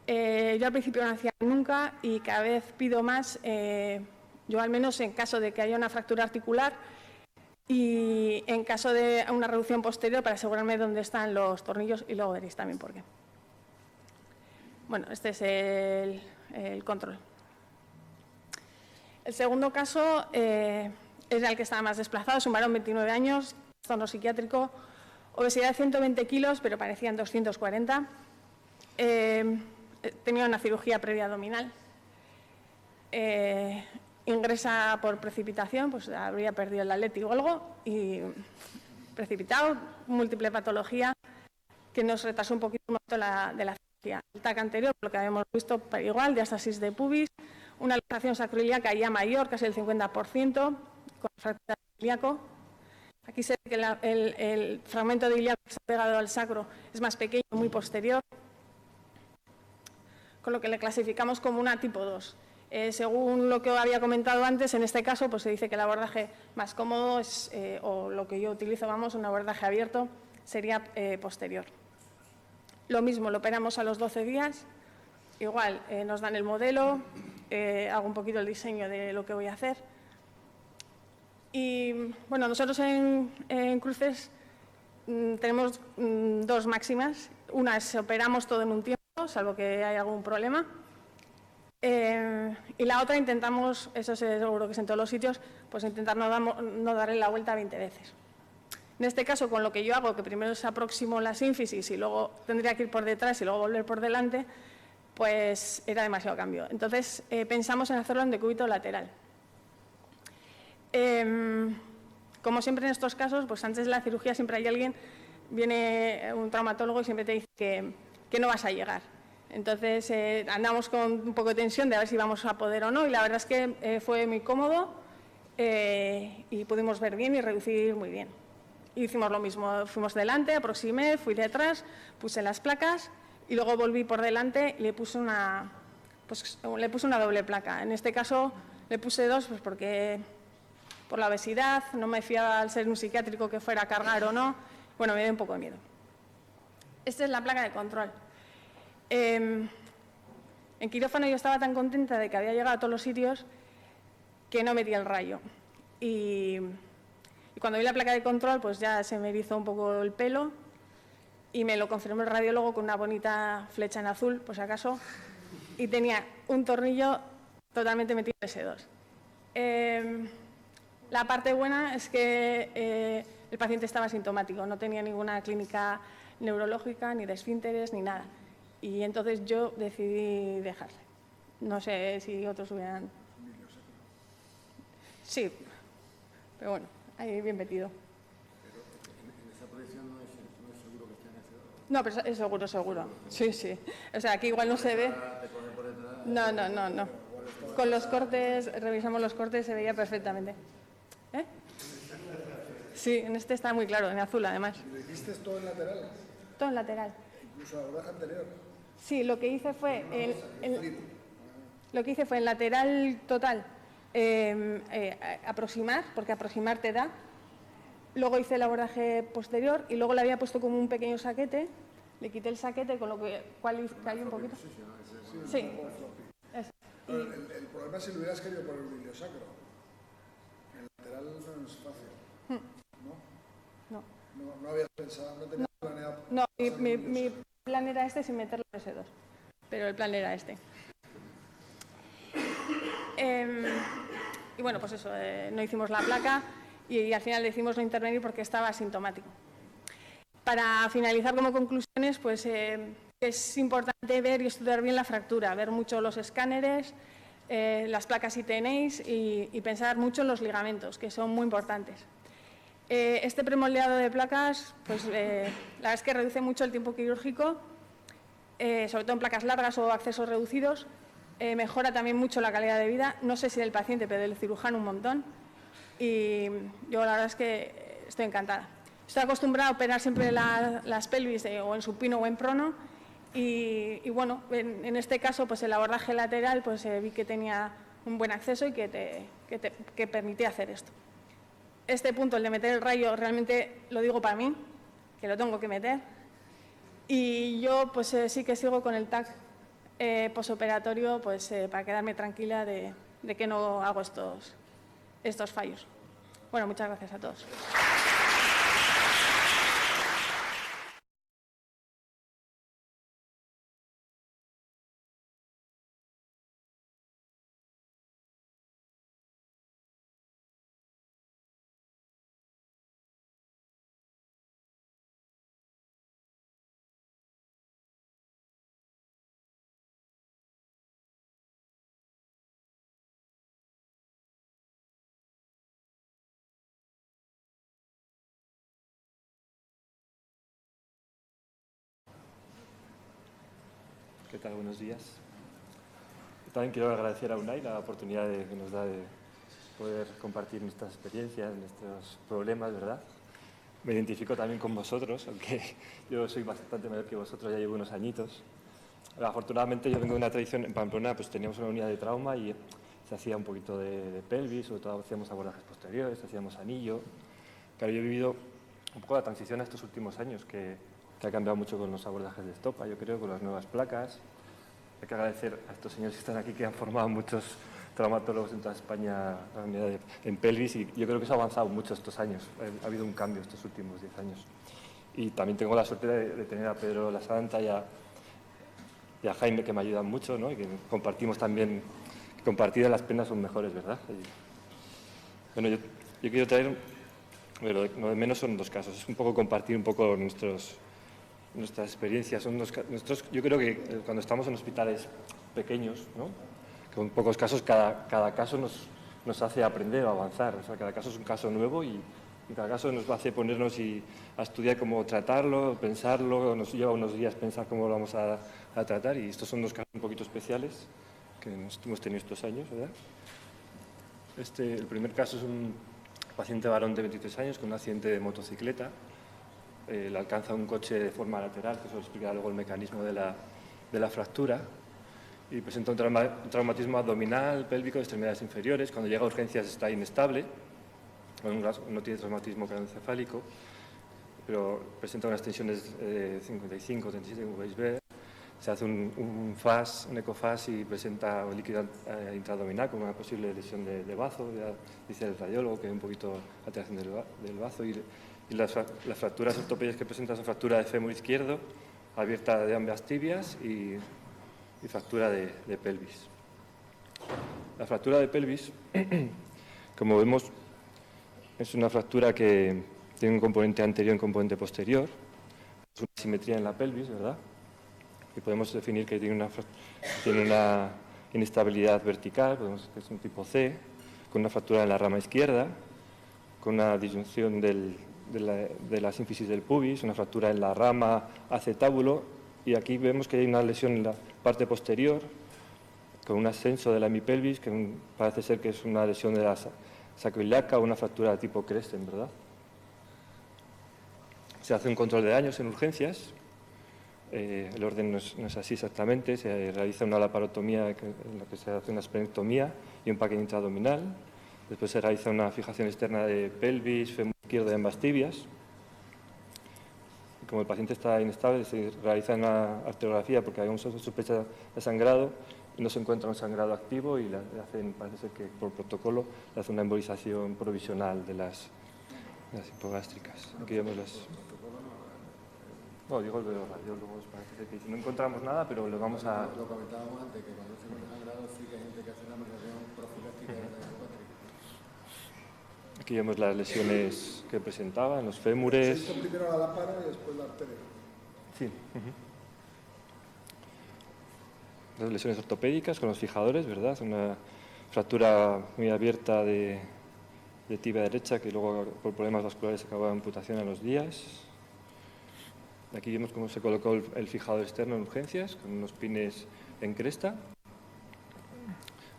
Yo al principio no hacía nunca y cada vez pido más, yo al menos en caso de que haya una fractura articular y en caso de una reducción posterior para asegurarme dónde están los tornillos y luego veréis también por qué. Bueno, este es el control. El segundo caso es el que estaba más desplazado, es un varón de 29 años, trastorno psiquiátrico, obesidad de 120 kilos, pero parecían 240. Tenía una cirugía previa abdominal. Ingresa por precipitación, pues habría perdido el atleti o algo, y precipitado, múltiple patología que nos retrasó un poquito de la cirugía. El TAC anterior, lo que habíamos visto, igual, diástasis de pubis, una luxación sacroiliaca ya mayor, casi el 50%, con fractura de ilíaco. Aquí se ve que el fragmento de ilíaco que se ha pegado al sacro es más pequeño, muy posterior, con lo que le clasificamos como una tipo 2. Según lo que había comentado antes, en este caso pues se dice que el abordaje más cómodo es, o lo que yo utilizo, vamos, un abordaje abierto, sería posterior. Lo mismo, lo operamos a los 12 días, igual nos dan el modelo, hago un poquito el diseño de lo que voy a hacer. Y bueno, nosotros en Cruces tenemos dos máximas. Una es operamos todo en un tiempo, salvo que haya algún problema. Y la otra intentamos, eso seguro que es en todos los sitios, pues intentar no darle la vuelta 20 veces. En este caso, con lo que yo hago, que primero se aproximo la sínfisis y luego tendría que ir por detrás y luego volver por delante, pues era demasiado cambio. Entonces pensamos en hacerlo en decúbito lateral. Como siempre en estos casos, pues antes de la cirugía siempre hay alguien, viene un traumatólogo y siempre te dice que no vas a llegar. Entonces andamos con un poco de tensión de a ver si vamos a poder o no, y la verdad es que fue muy cómodo y pudimos ver bien y reducir muy bien. Hicimos lo mismo, fuimos delante, aproximé, fui detrás, puse las placas y luego volví por delante y le puse una doble placa. En este caso le puse dos, pues porque por la obesidad, no me fiaba al ser un psiquiátrico que fuera a cargar o no. Bueno, me dio un poco de miedo. Esta es la placa de control. En quirófano yo estaba tan contenta de que había llegado a todos los sitios que no metí el rayo. Y cuando vi la placa de control, pues ya se me erizó un poco el pelo y me lo confirmó el radiólogo con una bonita flecha en azul, por si acaso, y tenía un tornillo totalmente metido en S2. La parte buena es que el paciente estaba asintomático, no tenía ninguna clínica neurológica, ni de esfínteres, ni nada. Y entonces yo decidí dejarle. No sé si otros hubieran... Sí, pero bueno, ahí bien metido. Pero en esa posición no es seguro que esté en S2. No, pero es seguro, seguro. Sí, sí. O sea, aquí igual no se ve. No. Con los cortes, revisamos los cortes, se veía perfectamente. ¿Eh? Sí, en este está muy claro, en azul además. ¿Y lo hiciste todo en lateral? Todo en lateral. ¿Incluso la abordaje anterior? Sí, lo que hice fue en lateral total aproximar, porque aproximar te da. Luego hice el abordaje posterior y luego le había puesto como un pequeño saquete. Le quité el saquete, con lo cual cayó un poquito. Sí. El problema es si lo hubieras querido por el iliosacro. En lateral no es fácil. ¿No? No habías pensado, no tenías planeado. No, mi plan era este sin meterlo en S2, pero el plan era este. Y bueno, pues eso, no hicimos la placa y al final decidimos no intervenir porque estaba asintomático. Para finalizar como conclusiones, pues es importante ver y estudiar bien la fractura, ver mucho los escáneres, las placas si tenéis y pensar mucho en los ligamentos, que son muy importantes. Este premoldeado de placas, pues la verdad es que reduce mucho el tiempo quirúrgico, sobre todo en placas largas o accesos reducidos. Mejora también mucho la calidad de vida, no sé si del paciente, pero del cirujano un montón. Y yo la verdad es que estoy encantada. Estoy acostumbrada a operar siempre las pelvis o en supino o en prono. Y bueno, en este caso, pues el abordaje lateral, pues vi que tenía un buen acceso y que permitía hacer esto. Este punto, el de meter el rayo, realmente lo digo para mí, que lo tengo que meter. Y yo pues sí que sigo con el TAC posoperatorio, pues para quedarme tranquila de que no hago estos fallos. Bueno, muchas gracias a todos. tal? Buenos días. También quiero agradecer a UNAI la oportunidad que nos da de poder compartir nuestras experiencias, nuestros problemas, ¿verdad? Me identifico también con vosotros, aunque yo soy bastante mayor que vosotros, ya llevo unos añitos. Afortunadamente yo vengo de una tradición, en Pamplona pues teníamos una unidad de trauma y se hacía un poquito de pelvis, sobre todo hacíamos abordajes posteriores, hacíamos anillo. Claro, yo he vivido un poco la transición a estos últimos años, que ha cambiado mucho con los abordajes de estopa, yo creo, con las nuevas placas. Hay que agradecer a estos señores que están aquí, que han formado muchos traumatólogos en toda España la unidad en pelvis, y yo creo que se ha avanzado mucho estos años. Ha habido un cambio estos últimos 10 años. Y también tengo la suerte de tener a Pedro La Santa y a Jaime, que me ayudan mucho, ¿no? Y que compartimos también, que compartidas las penas son mejores, ¿verdad? Y, bueno, yo quiero traer, pero lo de menos son dos casos, es un poco compartir un poco nuestras experiencias. Yo creo que cuando estamos en hospitales pequeños, ¿no? Con pocos casos, cada caso nos hace aprender o avanzar. O sea, cada caso es un caso nuevo y cada caso nos hace ponernos a estudiar cómo tratarlo, pensarlo, nos lleva unos días pensar cómo lo vamos a tratar, y estos son dos casos un poquito especiales que hemos tenido estos años, ¿verdad? El primer caso es un paciente varón de 23 años con un accidente de motocicleta. Le alcanza un coche de forma lateral, que eso explica luego el mecanismo de la fractura, y presenta un traumatismo abdominal, pélvico, de extremidades inferiores. Cuando llega a urgencias está inestable, no tiene traumatismo craneoencefálico, pero presenta unas tensiones 55, 37, como podéis ver. Se hace un FAS, un ecofas, y presenta líquido intraabdominal con una posible lesión de bazo. Ya dice el radiólogo que hay un poquito de alteración del bazo, y las fracturas ortopédicas que presenta son fractura de fémur izquierdo, abierta de ambas tibias, y fractura de pelvis. La fractura de pelvis, como vemos, es una fractura que tiene un componente anterior y un componente posterior. Es una simetría en la pelvis, ¿verdad? Y podemos definir que tiene una inestabilidad vertical, que es un tipo C, con una fractura en la rama izquierda, con una disyunción de la sínfisis del pubis, una fractura en la rama acetábulo, y aquí vemos que hay una lesión en la parte posterior, con un ascenso de la hemipelvis, que parece ser que es una lesión de la sacroiliaca o una fractura de tipo Crescent, ¿verdad? Se hace un control de daños en urgencias. El orden no es así exactamente. Se realiza una laparotomía en la que se hace una esplenectomía y un paquete intraabdominal. Después se realiza una fijación externa de pelvis, fémur izquierdo y ambas tibias. Como el paciente está inestable, se realiza una arteriografía porque hay una sospecha de sangrado y no se encuentra un sangrado activo, y le hacen, parece ser que por protocolo, le hace una embolización provisional de las hipogástricas. Aquí vemos las... No, digo el radiólogo, parece ser que si no encontramos nada, pero lo vamos a... Lo comentábamos antes, que cuando se encuentra sangrado sí que hay gente que hace una medicación profiláctica de la Aquí vemos las lesiones que presentaba en los fémures. Se hizo primero la lámpara y después la arteria. Sí. Las lesiones ortopédicas con los fijadores, ¿verdad? Una fractura muy abierta de tibia derecha, que luego por problemas vasculares acabó en amputación a los días. Aquí vemos cómo se colocó el fijador externo en urgencias, con unos pines en cresta.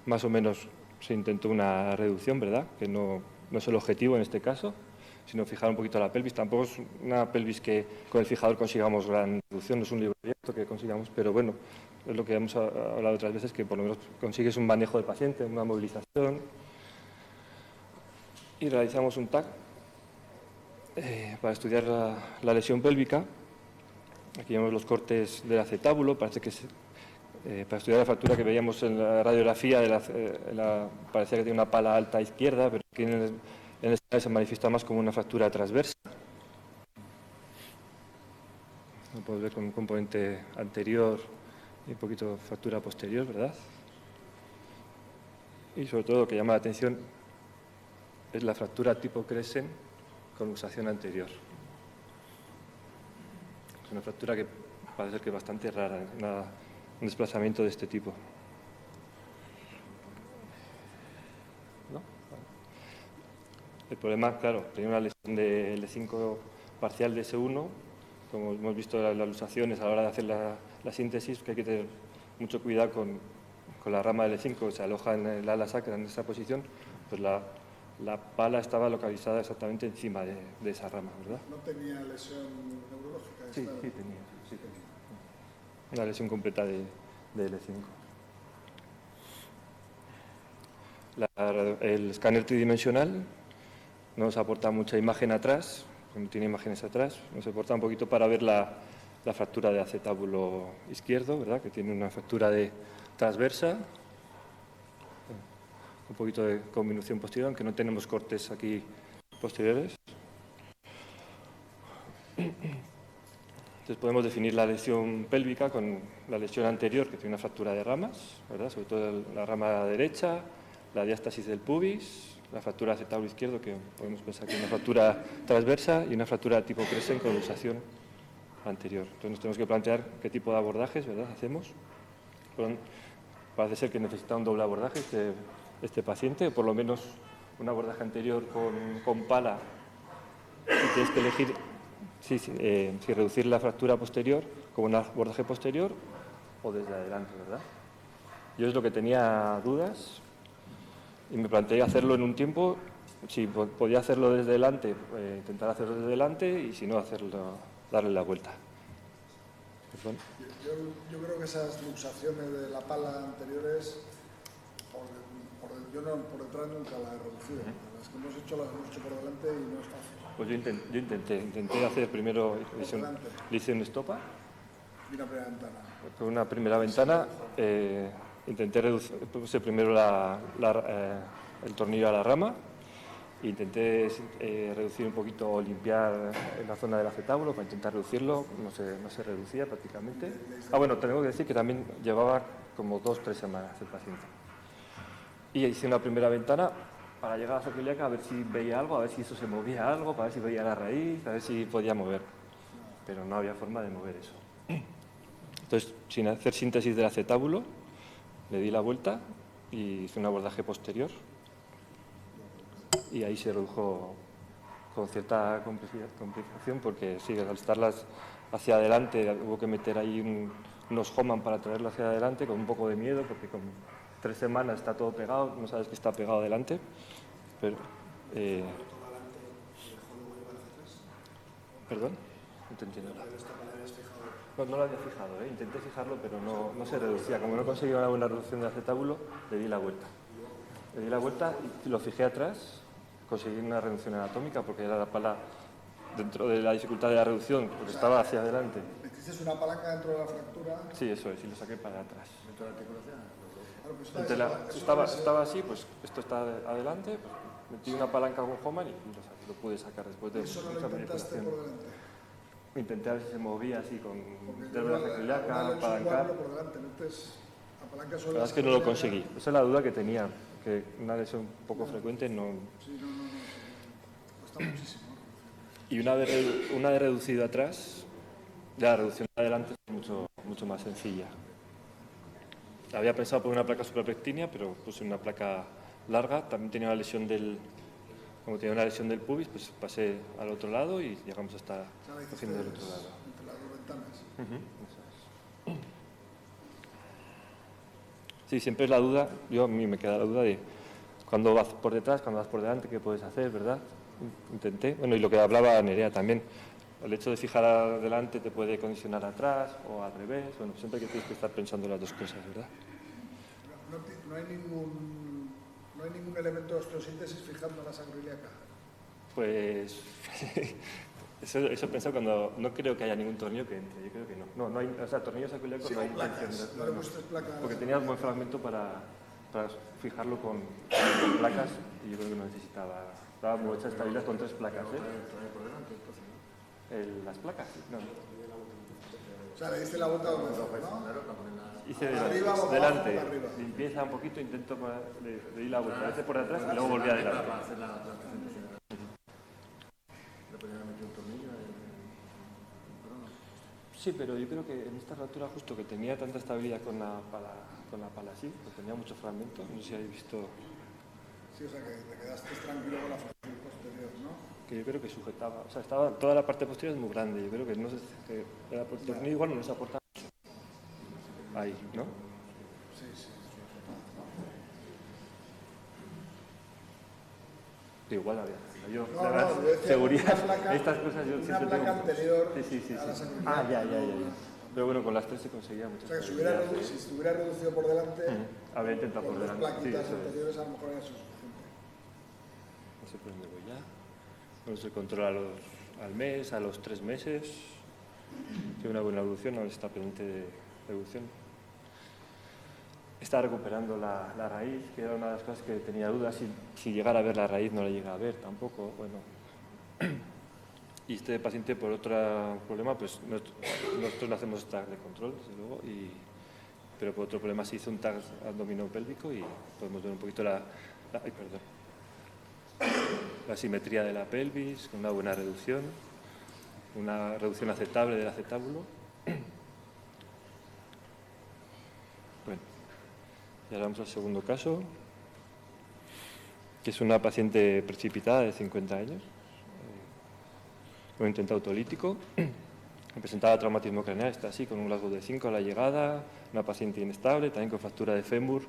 Más o menos se intentó una reducción, ¿verdad? Que no es el objetivo en este caso, sino fijar un poquito la pelvis. Tampoco es una pelvis que con el fijador consigamos gran reducción, no es un libro abierto que consigamos, pero bueno, es lo que hemos hablado otras veces, que por lo menos consigues un manejo del paciente, una movilización. Y realizamos un TAC para estudiar la lesión pélvica. Aquí vemos los cortes del acetábulo, parece que para estudiar la fractura que veíamos en la radiografía, parecía que tiene una pala alta izquierda, pero aquí en el escáner se manifiesta más como una fractura transversa. Lo podemos ver con un componente anterior y un poquito fractura posterior, ¿verdad? Y sobre todo lo que llama la atención es la fractura tipo Crescent con luxación anterior. Es una fractura que parece que es bastante rara, un desplazamiento de este tipo. ¿No? El problema, claro, tenía una lesión de L5 parcial de S1, como hemos visto las luxaciones a la hora de hacer la síntesis, que hay que tener mucho cuidado con la rama del L5, se aloja en el ala sacra en esa posición, pues la pala estaba localizada exactamente encima de esa rama, ¿verdad? ¿No tenía lesión neurológica? Sí, sí tenía. Una lesión completa de L5. El escáner tridimensional nos aporta mucha imagen atrás, no tiene imágenes atrás, nos aporta un poquito para ver la fractura de acetábulo izquierdo, ¿verdad? Que tiene una fractura transversa, un poquito de conminución posterior, aunque no tenemos cortes aquí posteriores. Entonces podemos definir la lesión pélvica con la lesión anterior, que tiene una fractura de ramas, ¿verdad? Sobre todo la rama derecha, la diástasis del pubis, la fractura de acetábulo izquierdo, que podemos pensar que es una fractura transversa, y una fractura de tipo Crescent con luxación anterior. Entonces nos tenemos que plantear qué tipo de abordajes, ¿verdad?, hacemos. Parece ser que necesita un doble abordaje este paciente, por lo menos un abordaje anterior con pala, y tienes que elegir si reducir la fractura posterior como un abordaje posterior o desde adelante, ¿verdad? Yo es lo que tenía dudas y me planteé hacerlo en un tiempo. Si podía hacerlo desde delante, intentar hacerlo desde delante, y si no, darle la vuelta. Perdón. Yo creo que esas luxaciones de la pala anteriores, yo por detrás nunca las he reducido. Las que hemos hecho las hemos hecho por delante y no es fácil. Pues yo intenté hacer primero, le hice un estopa. Y una primera ventana. Con una primera ventana intenté reducir, puse primero el tornillo a la rama, e intenté reducir un poquito o limpiar la zona del acetábulo para intentar reducirlo. No se reducía prácticamente. Bueno, tengo que decir que también llevaba como 2 o 3 semanas el paciente. Y hice una primera ventana para llegar a la sacroiliaca, a ver si veía algo, a ver si eso se movía algo, para ver si veía la raíz, a ver si podía mover. Pero no había forma de mover eso. Entonces, sin hacer síntesis del acetábulo, le di la vuelta y hice un abordaje posterior. Y ahí se redujo con cierta complicación, porque sí, al estarlas hacia adelante, hubo que meter ahí unos Homan para traerlo hacia adelante, con un poco de miedo, porque con 3 semanas está todo pegado, no sabes que está pegado adelante. Pero, ¿Perdón? No te entiendo. No lo había fijado, intenté fijarlo, pero no se reducía. Como no conseguía una buena reducción del acetábulo, le di la vuelta. Le di la vuelta y lo fijé atrás, conseguí una reducción anatómica, porque era la pala dentro de la dificultad de la reducción, porque estaba hacia adelante. ¿Metiste una palanca dentro de la fractura? Sí, eso es, y lo saqué para atrás. ¿Dentro de la articulación? Estaba así, pues esto está adelante, pues metí una palanca con Homan y lo pude sacar después de ¿Eso no lo mucha intentaste manipulación. por delante? Intenté a ver si se movía así con Porque la sacroiliaca, palancar. por delante, metes la palanca La verdad es que no lo conseguí. Esa es la duda que tenía, que una lesión un poco frecuente no... Sí, no. Cuesta muchísimo. Y una vez reducido atrás, la reducción adelante es mucho más sencilla. Había pensado por una placa suprapectínea, pero puse una placa larga. También tenía una lesión como tenía una lesión del pubis, pues pasé al otro lado y llegamos hasta la cocina del otro lado. Entre las 2 ventanas. Eso es. Sí, siempre es la duda, a mí me queda la duda de cuando vas por detrás, cuando vas por delante, qué puedes hacer, ¿verdad? Intenté, y lo que hablaba Nerea también, el hecho de fijar adelante te puede condicionar atrás o al revés, siempre que tienes que estar pensando las dos cosas, ¿verdad? No hay ningún elemento de osteosíntesis fijando la sacroiliaca. Pues eso he pensado cuando no creo que haya ningún tornillo que entre, yo creo que no. No hay, tornillos sacroiliacos no hay intención de... Porque tenía un buen fragmento para fijarlo con placas y yo creo que no necesitaba. Estaba muy hecha estabilidad con 3 placas, las placas, no. O sea, le diste la vuelta donde ¿no? Hice arriba, delante, arriba. limpieza un poquito, intento le di la vuelta, hice por detrás y luego volví adelante. Sí, pero yo creo que en esta rotura justo que tenía tanta estabilidad con la pala así, que tenía muchos fragmentos, no sé si habéis visto... Sí, o sea, que te quedaste tranquilo con la fractura posterior, ¿no? Que yo creo que sujetaba, toda la parte posterior es muy grande, yo creo que no sé, que el tornillo igual no les aporta mucho. Ahí, ¿no? igual había. Yo, No, la yo decía seguridad, una placa- estas cosas yo una siempre placa tengo... anterior Sí. a la seguridad. Ya. Pero bueno, con las 3 se conseguía mucho. O sea, que si se hubiera reducido por delante, Habría intentado con por dos delante. plaquitas Eso es. anteriores a lo mejor era suficiente. No sé por dónde voy ya. Bueno, se controla al mes, a los 3 meses. Tiene una buena evolución, ahora está pendiente de evolución. Está recuperando la raíz, que era una de las cosas que tenía dudas. Si llegara a ver la raíz, no la llega a ver tampoco. Bueno. Y este paciente, por otro problema, pues nosotros le hacemos TAG de control, desde luego, pero por otro problema se hizo un TAG abdominopélvico y podemos ver un poquito la simetría de la pelvis, con una buena reducción aceptable del acetábulo. Bueno, y ahora vamos al segundo caso, que es una paciente precipitada de 50 años. Un intento autolítico, presentaba traumatismo craneal, está así, con un Glasgow de 5 a la llegada, una paciente inestable, también con fractura de fémur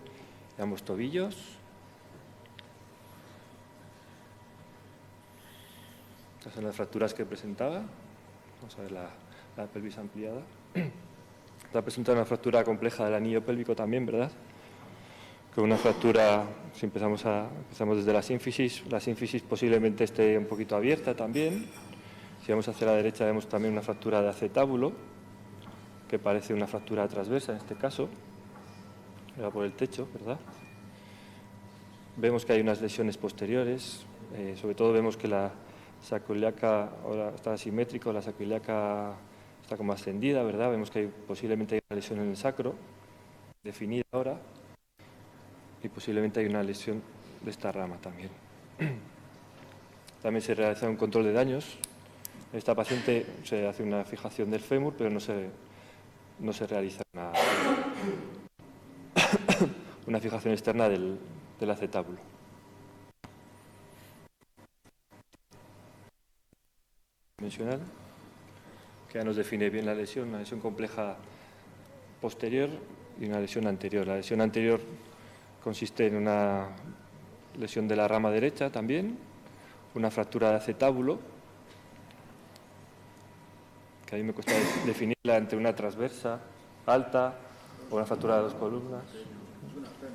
de ambos tobillos. Estas son las fracturas que presentaba. Vamos a ver la pelvis ampliada. Está presentando una fractura compleja del anillo pélvico también, ¿verdad? Con una fractura, si empezamos desde la sínfisis posiblemente esté un poquito abierta también. Si vamos hacia la derecha vemos también una fractura de acetábulo, que parece una fractura transversa en este caso, era por el techo, ¿verdad? Vemos que hay unas lesiones posteriores, sobre todo vemos que la sacroiliaca ahora está asimétrico, la sacroiliaca está como ascendida, ¿verdad? Vemos que posiblemente hay una lesión en el sacro, definida ahora, y posiblemente hay una lesión de esta rama también. También se realiza un control de daños. Esta paciente se hace una fijación del fémur, pero no se realiza una fijación externa del acetábulo. Dimensional, que ya nos define bien la lesión, una lesión compleja posterior y una lesión anterior. La lesión anterior consiste en una lesión de la rama derecha también, una fractura de acetábulo, que a mí me cuesta definirla entre una transversa alta o una fractura de 2 columnas. Es una T,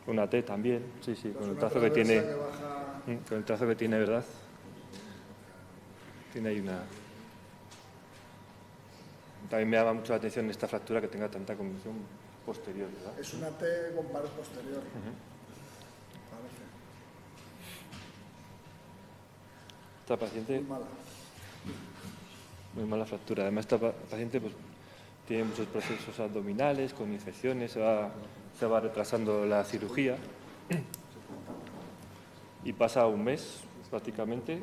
¿no? Una T también, sí, Pues con el una trazo que tiene, baja... con el trazo que tiene, ¿verdad? Tiene ahí una... También me llama mucho la atención esta fractura que tenga tanta convicción posterior, ¿verdad? Es una T con pared posterior. Parece. Esta paciente... Muy mala. Muy mala fractura. Además, esta paciente pues, tiene muchos procesos abdominales, con infecciones, se va retrasando la cirugía y pasa un mes prácticamente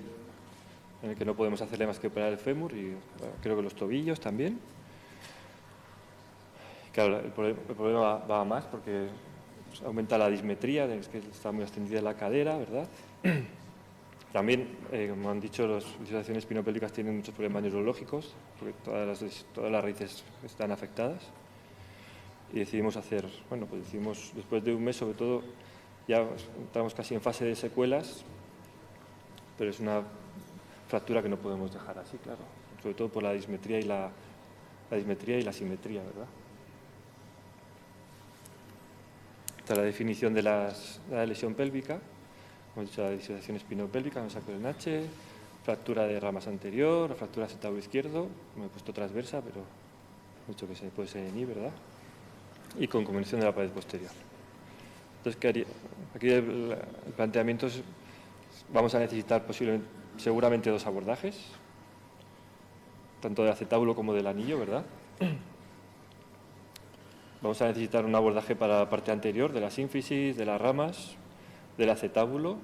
en el que no podemos hacerle más que operar el fémur y bueno, creo que los tobillos también. Claro, el problema va a más porque pues, aumenta la dismetría, es que está muy extendida la cadera, ¿verdad? También, como han dicho, las disociaciones espinopélvicas tienen muchos problemas neurológicos, porque todas las raíces están afectadas. Y decidimos después de un mes, sobre todo, ya estamos casi en fase de secuelas, pero es una fractura que no podemos dejar así, claro, sobre todo por la dismetría y la simetría, ¿verdad? Esta es la definición de la lesión pélvica. Hemos dicho la disociación espinopélvica, me saco el H, fractura de ramas anterior, fractura de acetábulo izquierdo, me he puesto transversa, pero mucho que se puede ser en I, ¿verdad? Y con convención de la pared posterior. Entonces, ¿qué haría? Aquí el planteamiento es, vamos a necesitar seguramente 2 abordajes, tanto del acetábulo como del anillo, ¿verdad? Vamos a necesitar un abordaje para la parte anterior, de la sínfisis, de las ramas, del acetábulo,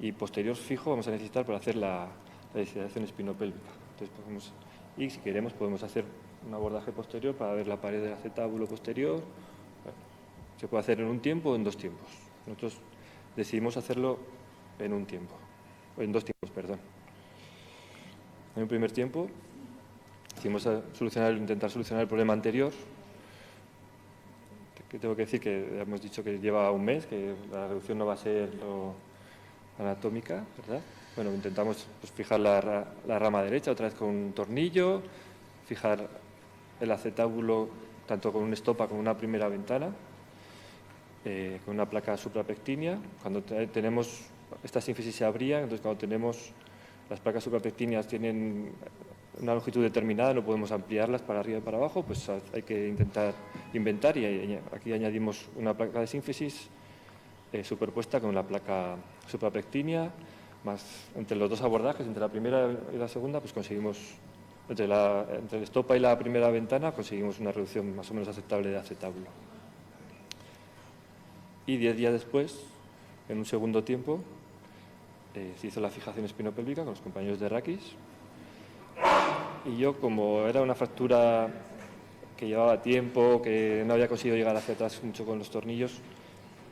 y posterior fijo vamos a necesitar para hacer la disociación espinopélvica. Entonces, y si queremos podemos hacer un abordaje posterior para ver la pared del acetábulo posterior. Bueno, se puede hacer en un tiempo o en 2 tiempos. Nosotros decidimos hacerlo en un tiempo, o en 2 tiempos, perdón. En un primer tiempo decidimos intentar solucionar el problema anterior, que tengo que decir que hemos dicho que lleva un mes, que la reducción no va a ser anatómica, ¿verdad? Bueno, intentamos pues, fijar la rama derecha otra vez con un tornillo, fijar el acetábulo tanto con una estopa como una primera ventana, con una placa suprapectínea. Cuando tenemos estas sínfisis se abrían, entonces cuando tenemos las placas suprapectíneas tienen una longitud determinada, no podemos ampliarlas para arriba y para abajo, pues hay que intentar inventar y aquí añadimos una placa de sínfisis superpuesta con la placa suprapectínea, más entre los dos abordajes, entre la primera y la segunda, pues conseguimos, entre la estopa y la primera ventana, conseguimos una reducción más o menos aceptable de acetábulo. Y 10 días después, en un segundo tiempo, se hizo la fijación espinopélvica con los compañeros de Rakis. Y yo, como era una fractura que llevaba tiempo, que no había conseguido llegar hacia atrás mucho con los tornillos,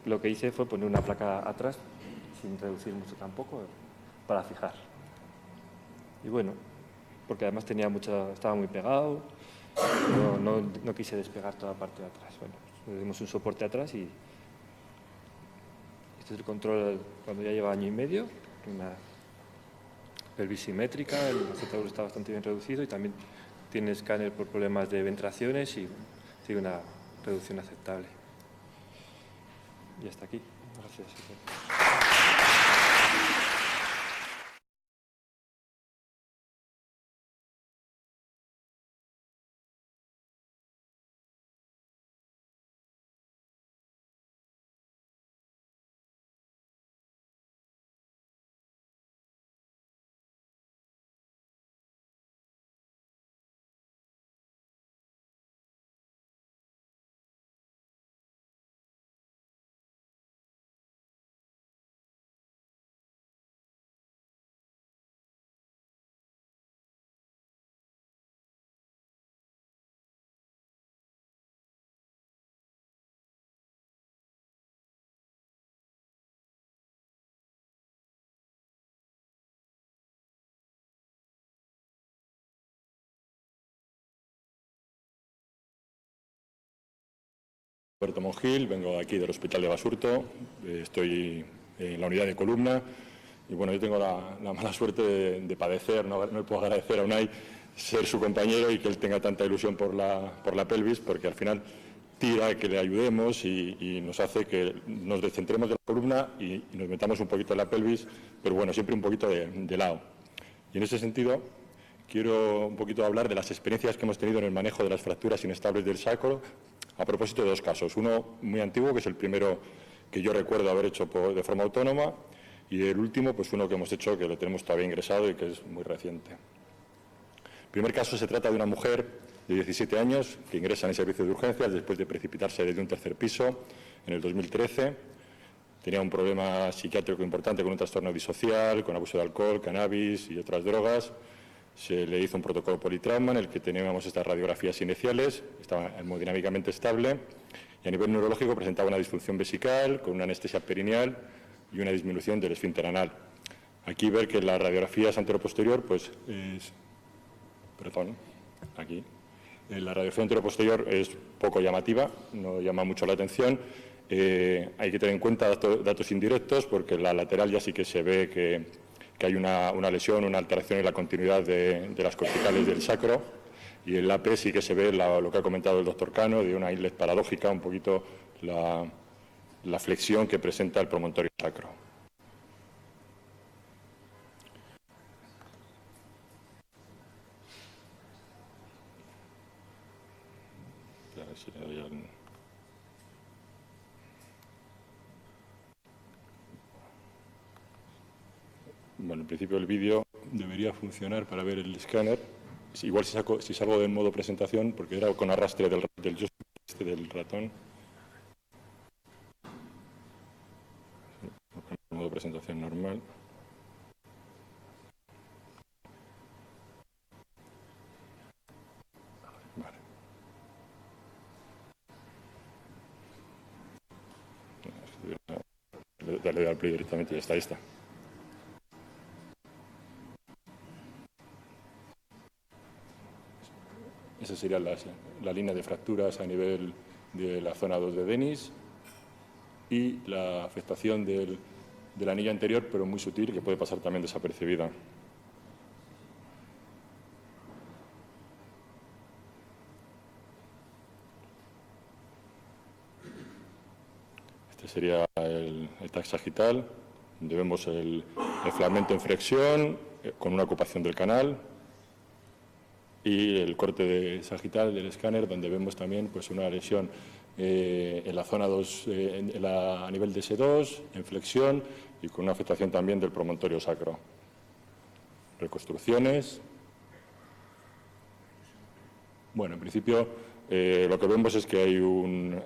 lo que hice fue poner una placa atrás, sin reducir mucho tampoco, para fijar. Y bueno, porque además estaba muy pegado, no quise despegar toda la parte de atrás. Bueno, le dimos un soporte atrás y este es el control cuando ya lleva año y medio, una pelvis simétrica, el acetábulo está bastante bien reducido y también tiene escáner por problemas de ventraciones y tiene una reducción aceptable. Y hasta aquí. Gracias. Roberto Monjil, vengo aquí del Hospital de Basurto, estoy en la unidad de columna y bueno, yo tengo la mala suerte de padecer, no le puedo agradecer a Unai ser su compañero y que él tenga tanta ilusión por la pelvis, porque al final tira que le ayudemos y nos hace que nos descentremos de la columna y nos metamos un poquito en la pelvis, pero bueno, siempre un poquito de lado. Y en ese sentido quiero un poquito hablar de las experiencias que hemos tenido en el manejo de las fracturas inestables del sacro, a propósito de dos casos. Uno muy antiguo, que es el primero que yo recuerdo haber hecho de forma autónoma, y el último, pues uno que hemos hecho que lo tenemos todavía ingresado y que es muy reciente. El primer caso se trata de una mujer de 17 años que ingresa en el servicio de urgencias después de precipitarse desde un tercer piso en el 2013. Tenía un problema psiquiátrico importante con un trastorno disocial, con abuso de alcohol, cannabis y otras drogas. Se le hizo un protocolo politrauma en el que teníamos estas radiografías iniciales, estaba hemodinámicamente estable y a nivel neurológico presentaba una disfunción vesical con una anestesia perineal y una disminución del esfínter anal. Aquí ver que las radiografías anteroposterior, pues aquí. La radiografía anteroposterior es poco llamativa, no llama mucho la atención. Hay que tener en cuenta datos indirectos porque la lateral ya sí que se ve que hay una lesión, una alteración en la continuidad de las corticales del sacro, y en la AP sí que se ve lo que ha comentado el doctor Cano, de una inlet paradójica, un poquito la flexión que presenta el promontorio sacro. Bueno, en principio el vídeo debería funcionar para ver el escáner. Igual si salgo del modo presentación, porque era con arrastre del ratón. Modo presentación normal. Vale. Dale al play directamente y ya está, ahí está. Esa sería la línea de fracturas a nivel de la zona 2 de Denis y la afectación del la anilla anterior, pero muy sutil, que puede pasar también desapercibida. Este sería el TAC sagital, donde vemos el fragmento en flexión con una ocupación del canal, y el corte sagital del escáner, donde vemos también pues, una lesión en la zona 2, a nivel de S2, en flexión, y con una afectación también del promontorio sacro. Reconstrucciones. Bueno, en principio lo que vemos es que hay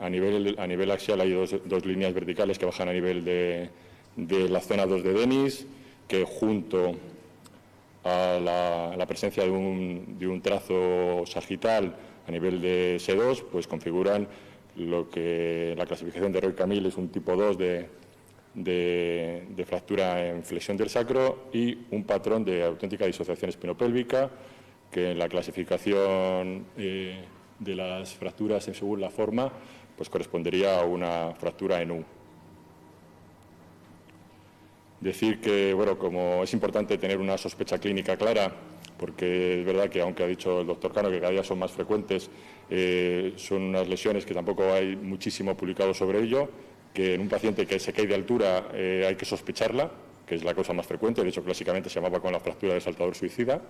a nivel axial hay dos líneas verticales que bajan a nivel de la zona 2 de Denis, que junto a la presencia de un trazo sagital a nivel de S2, pues configuran lo que la clasificación de Roy Camille es un tipo 2 de fractura en flexión del sacro, y un patrón de auténtica disociación espinopélvica, que en la clasificación de las fracturas según la forma, pues correspondería a una fractura en U. Decir que, bueno, como es importante tener una sospecha clínica clara, porque es verdad que, aunque ha dicho el doctor Cano que cada día son más frecuentes, son unas lesiones que tampoco hay muchísimo publicado sobre ello, que en un paciente que se cae de altura hay que sospecharla, que es la causa más frecuente, de hecho clásicamente se llamaba con la fractura del saltador suicida,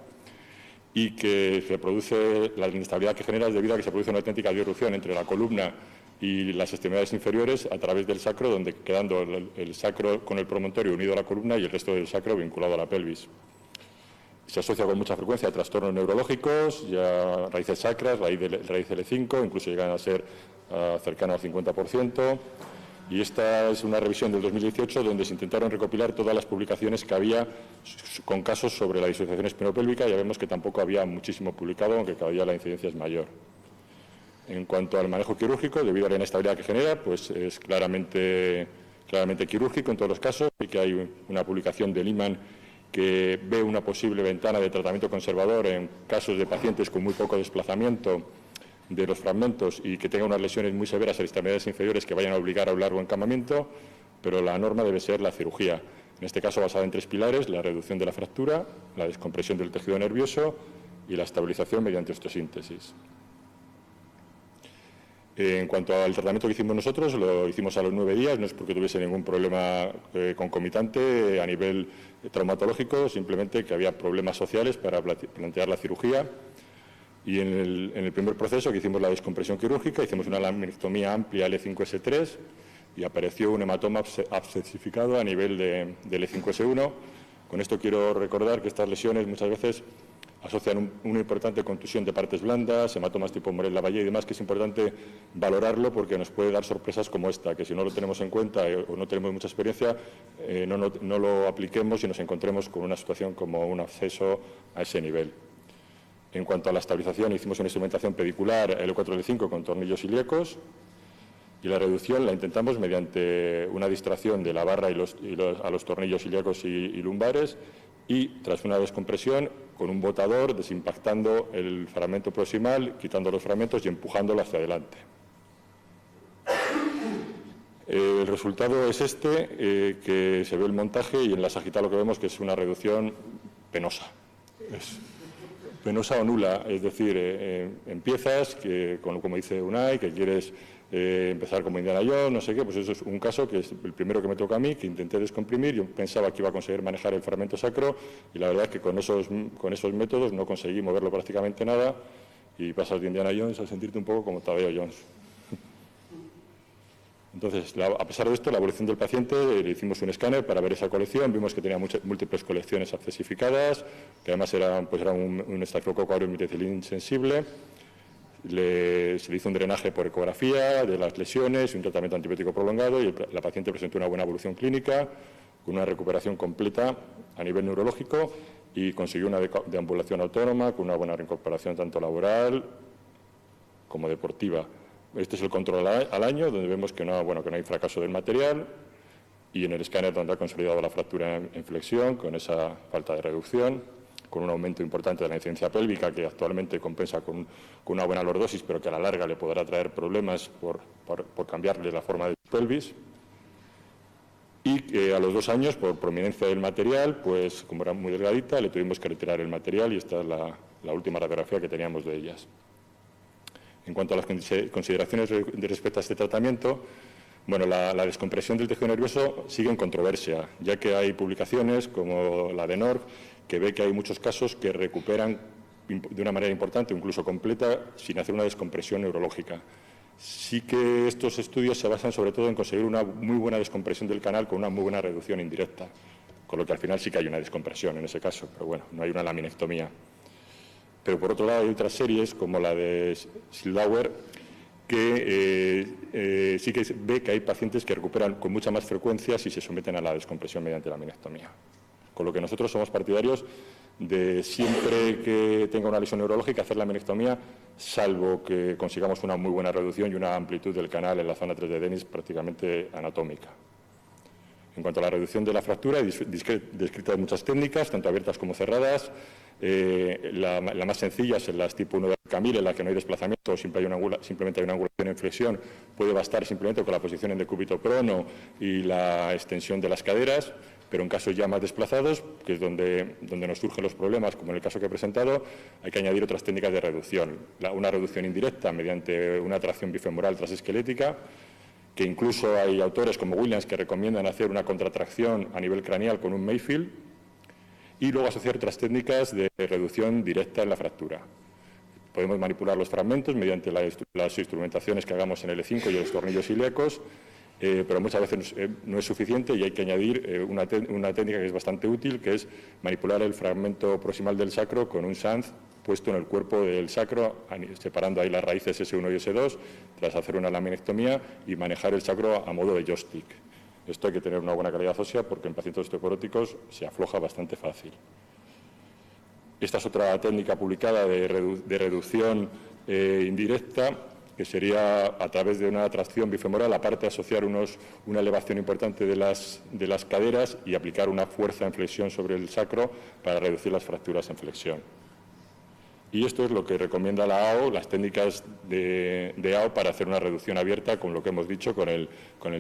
y que se produce, la inestabilidad que genera es debido a que se produce una auténtica disrupción entre la columna y las extremidades inferiores a través del sacro, donde quedando el sacro con el promontorio unido a la columna y el resto del sacro vinculado a la pelvis. Se asocia con mucha frecuencia a trastornos neurológicos, ya raíces sacras, raíz L5, incluso llegan a ser cercano al 50%. Y esta es una revisión del 2018 donde se intentaron recopilar todas las publicaciones que había con casos sobre la disociación espinopélvica. Ya vemos que tampoco había muchísimo publicado, aunque cada día la incidencia es mayor. En cuanto al manejo quirúrgico, debido a la inestabilidad que genera, pues es claramente quirúrgico en todos los casos, y que hay una publicación de Lehmann que ve una posible ventana de tratamiento conservador en casos de pacientes con muy poco desplazamiento de los fragmentos y que tengan unas lesiones muy severas en extremidades inferiores que vayan a obligar a un largo encamamiento, pero la norma debe ser la cirugía, en este caso basada en 3 pilares: la reducción de la fractura, la descompresión del tejido nervioso y la estabilización mediante osteosíntesis. En cuanto al tratamiento que hicimos nosotros, lo hicimos a los 9 días, no es porque tuviese ningún problema concomitante a nivel traumatológico, simplemente que había problemas sociales para plantear la cirugía. Y en el primer proceso, que hicimos la descompresión quirúrgica, hicimos una laminectomía amplia L5-S3 y apareció un hematoma abscesificado a nivel de L5-S1. Con esto quiero recordar que estas lesiones muchas veces asocian una importante contusión de partes blandas, hematomas tipo Morel-Lavallée y demás, que es importante valorarlo porque nos puede dar sorpresas como esta, que si no lo tenemos en cuenta o no tenemos mucha experiencia, no lo apliquemos y nos encontremos con una situación como un absceso a ese nivel. En cuanto a la estabilización, hicimos una instrumentación pedicular L4-L5 con tornillos ilíacos, y la reducción la intentamos mediante una distracción de la barra a los tornillos ilíacos y lumbares, y tras una descompresión con un botador, desimpactando el fragmento proximal, quitando los fragmentos y empujándolo hacia adelante. El resultado es que se ve el montaje, y en la sagital lo que vemos que es una reducción penosa. Penosa o nula, es decir, empiezas, como dice Unai, que quieres empezar como Indiana Jones, no sé qué, pues eso es un caso que es el primero que me toca a mí, que intenté descomprimir. Yo pensaba que iba a conseguir manejar el fragmento sacro, y la verdad es que con esos métodos no conseguí moverlo prácticamente nada, y pasas de Indiana Jones a sentirte un poco como Tadeo Jones. Entonces, a pesar de esto, la evolución del paciente, le hicimos un escáner para ver esa colección, vimos que tenía múltiples colecciones abscesificadas, que además era un estafilococo aureus meticilin sensible. Se le hizo un drenaje por ecografía de las lesiones y un tratamiento antibiótico prolongado, y la paciente presentó una buena evolución clínica, con una recuperación completa a nivel neurológico, y consiguió una deambulación autónoma con una buena reincorporación tanto laboral como deportiva. Este es el control al año, donde vemos que no hay fracaso del material, y en el escáner donde ha consolidado la fractura en flexión con esa falta de reducción, con un aumento importante de la incidencia pélvica, que actualmente compensa con una buena lordosis, pero que a la larga le podrá traer problemas por cambiarle la forma de pelvis. Y a los 2 años, por prominencia del material, pues como era muy delgadita, le tuvimos que retirar el material y esta es la última radiografía que teníamos de ellas. En cuanto a las consideraciones respecto a este tratamiento, bueno, la descompresión del tejido nervioso sigue en controversia, ya que hay publicaciones como la de NORF que ve que hay muchos casos que recuperan de una manera importante o incluso completa sin hacer una descompresión neurológica. Sí que estos estudios se basan sobre todo en conseguir una muy buena descompresión del canal con una muy buena reducción indirecta, con lo que al final sí que hay una descompresión en ese caso, pero bueno, no hay una laminectomía. Pero por otro lado hay otras series como la de Sildauer que sí que ve que hay pacientes que recuperan con mucha más frecuencia si se someten a la descompresión mediante laminectomía. Con lo que nosotros somos partidarios de siempre que tenga una lesión neurológica hacer la laminectomía, salvo que consigamos una muy buena reducción y una amplitud del canal en la zona 3 de Dennis prácticamente anatómica. En cuanto a la reducción de la fractura, hay descritas muchas técnicas, tanto abiertas como cerradas. La más sencilla es en las tipo 1 de Camille, en la que no hay desplazamiento, simplemente hay una angulación en flexión. Puede bastar simplemente con la posición en decúbito prono y la extensión de las caderas, pero en casos ya más desplazados, que es donde nos surgen los problemas, como en el caso que he presentado, hay que añadir otras técnicas de reducción. Una reducción indirecta mediante una tracción bifemoral transesquelética, que incluso hay autores como Williams que recomiendan hacer una contratracción a nivel craneal con un Mayfield, y luego asociar otras técnicas de reducción directa en la fractura. Podemos manipular los fragmentos mediante las instrumentaciones que hagamos en L5 y los tornillos ilíacos, pero muchas veces no es suficiente y hay que añadir una técnica que es bastante útil, que es manipular el fragmento proximal del sacro con un Sanz puesto en el cuerpo del sacro, separando ahí las raíces S1 y S2, tras hacer una laminectomía y manejar el sacro a modo de joystick. Esto hay que tener una buena calidad ósea porque en pacientes osteoporóticos se afloja bastante fácil. Esta es otra técnica publicada de reducción indirecta, que sería a través de una tracción bifemoral, aparte de asociar una elevación importante de las caderas y aplicar una fuerza en flexión sobre el sacro para reducir las fracturas en flexión. Y esto es lo que recomienda la AO, las técnicas de AO para hacer una reducción abierta, con lo que hemos dicho, con el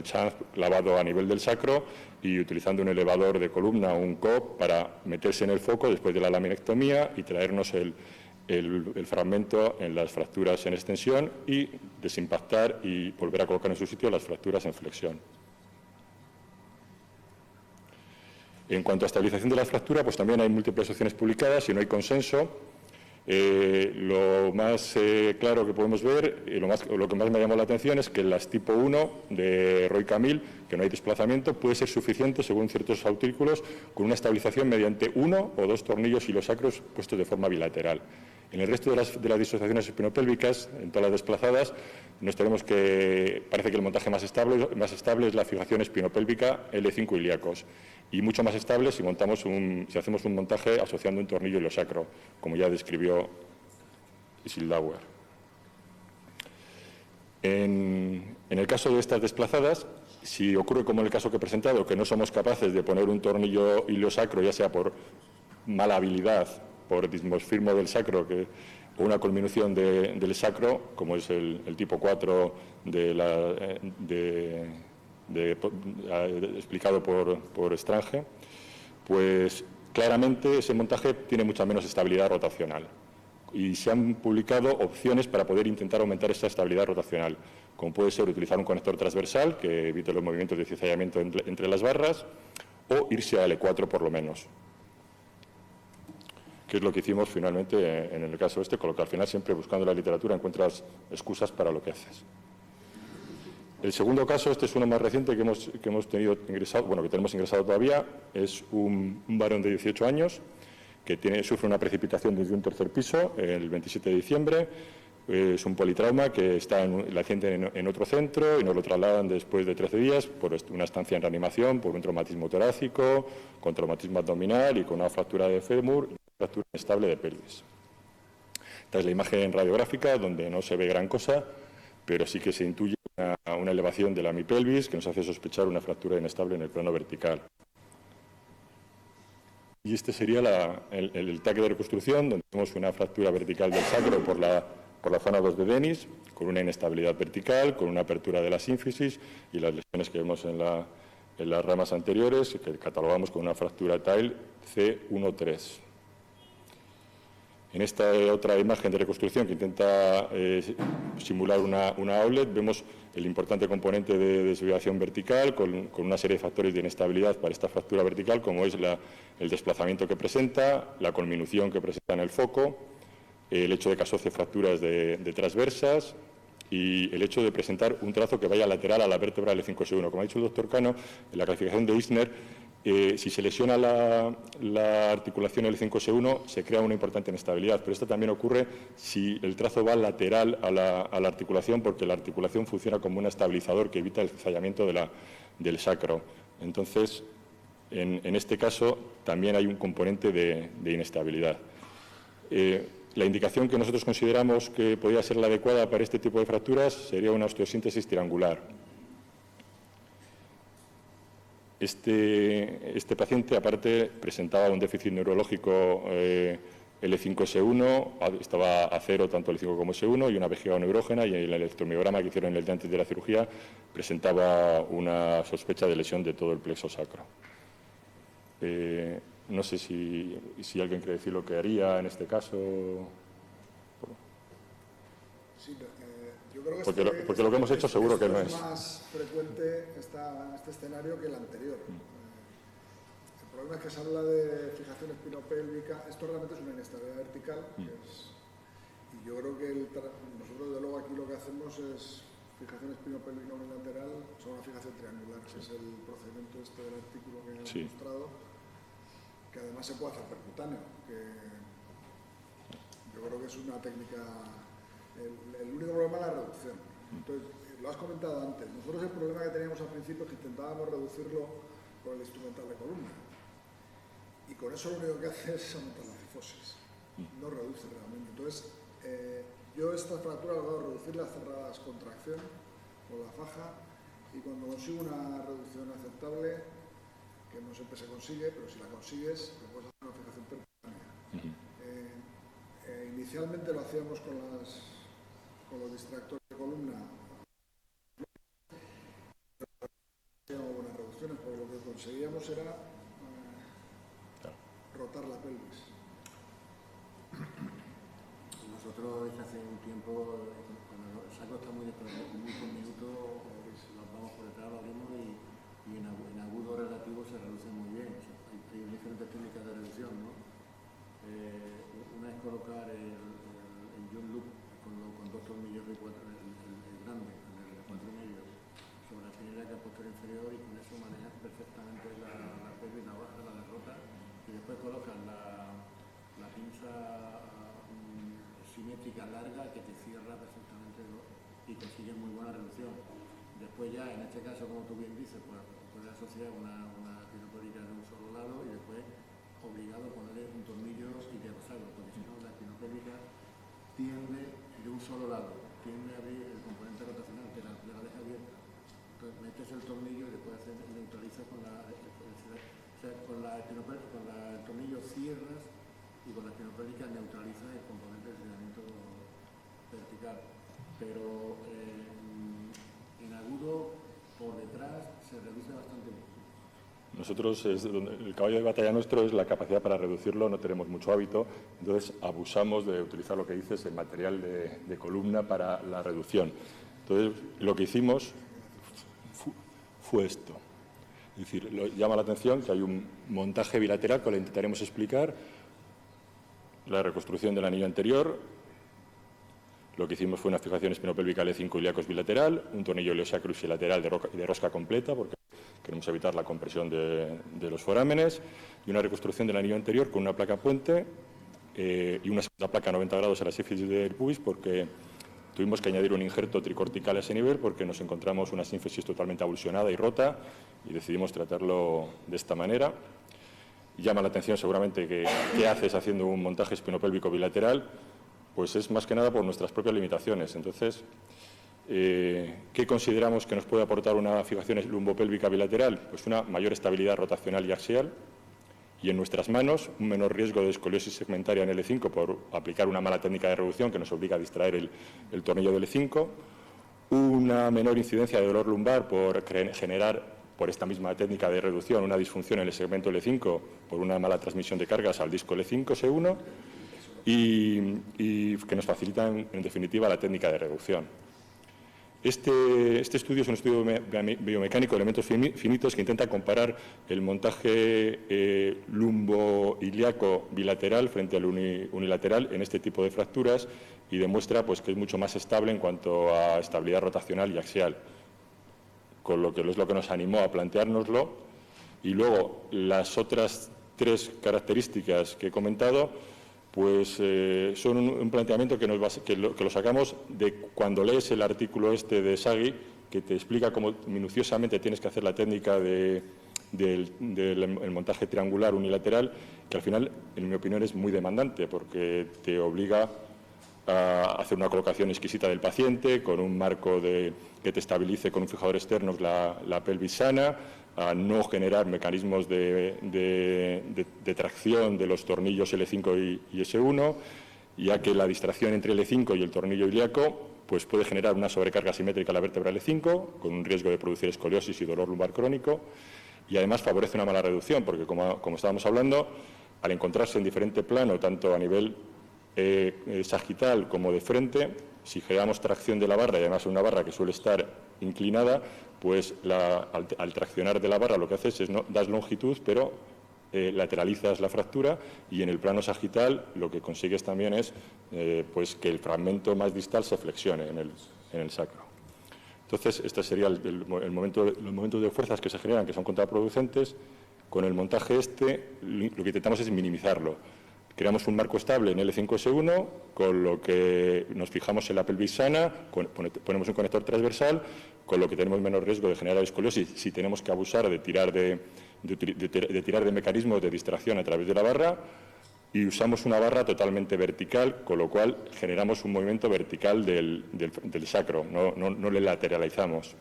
Chanz clavado a nivel del sacro y utilizando un elevador de columna o un COP para meterse en el foco después de la laminectomía y traernos el fragmento en las fracturas en extensión y desimpactar y volver a colocar en su sitio las fracturas en flexión. En cuanto a estabilización de la fractura, pues también hay múltiples opciones publicadas y no hay consenso. Lo más claro que podemos ver, y lo que más me llamó la atención es que en las tipo 1 de Roy Camille, que no hay desplazamiento, puede ser suficiente, según ciertos artículos, con una estabilización mediante 1 o 2 tornillos ilosacros puestos de forma bilateral. En el resto de las disociaciones espinopélvicas, en todas las desplazadas, nos tenemos que, parece que el montaje más estable es la fijación espinopélvica L5 ilíacos, y mucho más estable si hacemos un montaje asociando un tornillo ilosacro, como ya describió Sildauer. En el caso de estas desplazadas, si ocurre como en el caso que he presentado, que no somos capaces de poner un tornillo ilosacro, ya sea por mala habilidad, por dismorfismo del sacro o una culminación del sacro, como es el tipo 4 explicado por Strange, pues claramente ese montaje tiene mucha menos estabilidad rotacional. Y se han publicado opciones para poder intentar aumentar esa estabilidad rotacional, como puede ser utilizar un conector transversal que evite los movimientos de cizallamiento entre las barras, o irse a L4 por lo menos, que es lo que hicimos finalmente en el caso con lo que al final siempre buscando la literatura encuentras excusas para lo que haces. El segundo caso, este es uno más reciente que hemos tenido ingresado, que tenemos ingresado todavía, es un varón de 18 años que sufre una precipitación desde un tercer piso el 27 de diciembre. Es un politrauma que está la paciente en otro centro y nos lo trasladan después de 13 días por una estancia en reanimación, por un traumatismo torácico, con traumatismo abdominal y con una fractura de fémur y una fractura inestable de pelvis. Esta es la imagen radiográfica donde no se ve gran cosa, pero sí que se intuye una elevación de la hemipelvis que nos hace sospechar una fractura inestable en el plano vertical. Y este sería el taque de reconstrucción, donde tenemos una fractura vertical del sacro por la zona 2 de Dennis, con una inestabilidad vertical, con una apertura de la sínfisis y las lesiones que vemos en en las ramas anteriores, que catalogamos con una fractura TAIL C1-3. En esta otra imagen de reconstrucción que intenta simular una outlet, vemos el importante componente de desviación vertical con una serie de factores de inestabilidad para esta fractura vertical, como es el desplazamiento que presenta, la conminución que presenta en el foco, el hecho de que asocie fracturas de transversas y el hecho de presentar un trazo que vaya lateral a la vértebra L5S1. Como ha dicho el doctor Cano, en la clasificación de Isner, si se lesiona la articulación L5S1, se crea una importante inestabilidad, pero esto también ocurre si el trazo va lateral a la articulación, porque la articulación funciona como un estabilizador que evita el cizallamiento del sacro. Entonces, en este caso, también hay un componente de inestabilidad. La indicación que nosotros consideramos que podría ser la adecuada para este tipo de fracturas sería una osteosíntesis triangular. Este paciente, aparte, presentaba un déficit neurológico L5S1, estaba a cero tanto L5 como S1 y una vejiga neurógena, y en el electromiograma que hicieron el día antes de la cirugía presentaba una sospecha de lesión de todo el plexo sacro. No sé si alguien quiere decir lo que haría en este caso. Sí, yo creo que porque lo que hemos hecho seguro que no es. Más frecuente este escenario que el anterior. El problema es que se habla de fijación espinopélvica. Esto realmente es una inestabilidad vertical. Y yo creo que nosotros, de luego, aquí lo que hacemos es fijación espinopélvica unilateral sobre una fijación triangular, que es el procedimiento del artículo que hemos mostrado, que además se puede hacer percutáneo, que yo creo que es una técnica. El único problema es la reducción. Entonces, lo has comentado antes, nosotros el problema que teníamos al principio es que intentábamos reducirlo con el instrumental de columna, y con eso lo único que hace es aumentar la cifosis, no reduce realmente. Entonces, yo estas fracturas las hago reducirlas cerradas con tracción, con la faja, y cuando consigo una reducción aceptable, que no siempre se consigue, pero si la consigues, te puedes hacer una fijación percutánea. Inicialmente lo hacíamos con los distractores de columna, teníamos buenas reducciones, porque lo que conseguíamos era rotar la pelvis. Nosotros hace un tiempo, cuando el saco está muy conminuto, nos vamos por detrás, lo abrimos y en agudo relativo se reduce muy bien. O sea, hay diferentes técnicas de reducción, ¿no? Una es colocar el John Loop con dos tornillos de 4, el grande, el de 4,5, sobre la espinilla posterior inferior, y con eso manejas perfectamente la pelvis, la baja, la derrota, y después colocas la pinza simétrica larga que te cierra perfectamente y consigues muy buena reducción. Después ya, en este caso, como tú bien dices, pues puedes asociar una espinopélvica de un solo lado y después obligado a ponerle un tornillo y derrozarlo, porque si no la espinopélvica tiende de un solo lado, tiende a abrir el componente rotacional, te la deja abierta. Entonces metes el tornillo y después neutralizas con el tornillo cierras, y con la espinopélvica neutralizas el componente de estiramiento vertical. Pero en agudo, por detrás, se reduce bastante bien. Nosotros, el caballo de batalla nuestro es la capacidad para reducirlo, no tenemos mucho hábito, entonces abusamos de utilizar lo que dices, el material de columna para la reducción. Entonces, lo que hicimos fue esto. Es decir, llama la atención que hay un montaje bilateral que lo intentaremos explicar, la reconstrucción del anillo anterior. Lo que hicimos fue una fijación espinopélvica L5 ilíacos bilateral, un tornillo iliosacro lateral de rosca completa, porque queremos evitar la compresión de los forámenes, y una reconstrucción del anillo anterior con una placa puente y una segunda placa a 90 grados a la sínfisis del pubis, porque tuvimos que añadir un injerto tricortical a ese nivel porque nos encontramos una sínfisis totalmente avulsionada y rota, y decidimos tratarlo de esta manera. Llama la atención seguramente que ¿qué haces haciendo un montaje espinopélvico bilateral? Pues es más que nada por nuestras propias limitaciones. Entonces, ¿qué consideramos que nos puede aportar una fijación lumbopélvica bilateral? Pues una mayor estabilidad rotacional y axial, y en nuestras manos un menor riesgo de escoliosis segmentaria en L5 por aplicar una mala técnica de reducción que nos obliga a distraer el tornillo de L5, una menor incidencia de dolor lumbar por por esta misma técnica de reducción, una disfunción en el segmento L5 por una mala transmisión de cargas al disco L5 S1 y que nos facilitan, en definitiva, la técnica de reducción. Este estudio es un estudio biomecánico de elementos finitos que intenta comparar el montaje lumbo-ilíaco bilateral frente al unilateral en este tipo de fracturas y demuestra pues, que es mucho más estable en cuanto a estabilidad rotacional y axial, con lo que es lo que nos animó a planteárnoslo. Y luego, las otras 3 características que he comentado, pues son un planteamiento que lo sacamos de cuando lees el artículo este de Sagi, que te explica cómo minuciosamente tienes que hacer la técnica del montaje triangular unilateral, que al final, en mi opinión, es muy demandante, porque te obliga a hacer una colocación exquisita del paciente, con un marco que te estabilice con un fijador externo la pelvis sana, a no generar mecanismos de tracción de los tornillos L5 y S1, ya que la distracción entre L5 y el tornillo ilíaco pues puede generar una sobrecarga simétrica a la vértebra L5, con un riesgo de producir escoliosis y dolor lumbar crónico, y además favorece una mala reducción, porque como estábamos hablando, al encontrarse en diferente plano, tanto a nivel sagital como de frente, si generamos tracción de la barra, y además una barra que suele estar inclinada, pues al traccionar de la barra lo que haces es das longitud, pero lateralizas la fractura, y en el plano sagital lo que consigues también es pues que el fragmento más distal se flexione en el sacro. Entonces, este sería los momentos de fuerzas que se generan, que son contraproducentes. Con el montaje lo que intentamos es minimizarlo. Creamos un marco estable en L5S1, con lo que nos fijamos en la pelvis sana, ponemos un conector transversal, con lo que tenemos menos riesgo de generar escoliosis si tenemos que abusar de tirar de mecanismos de distracción a través de la barra, y usamos una barra totalmente vertical, con lo cual generamos un movimiento vertical del sacro, no le lateralizamos.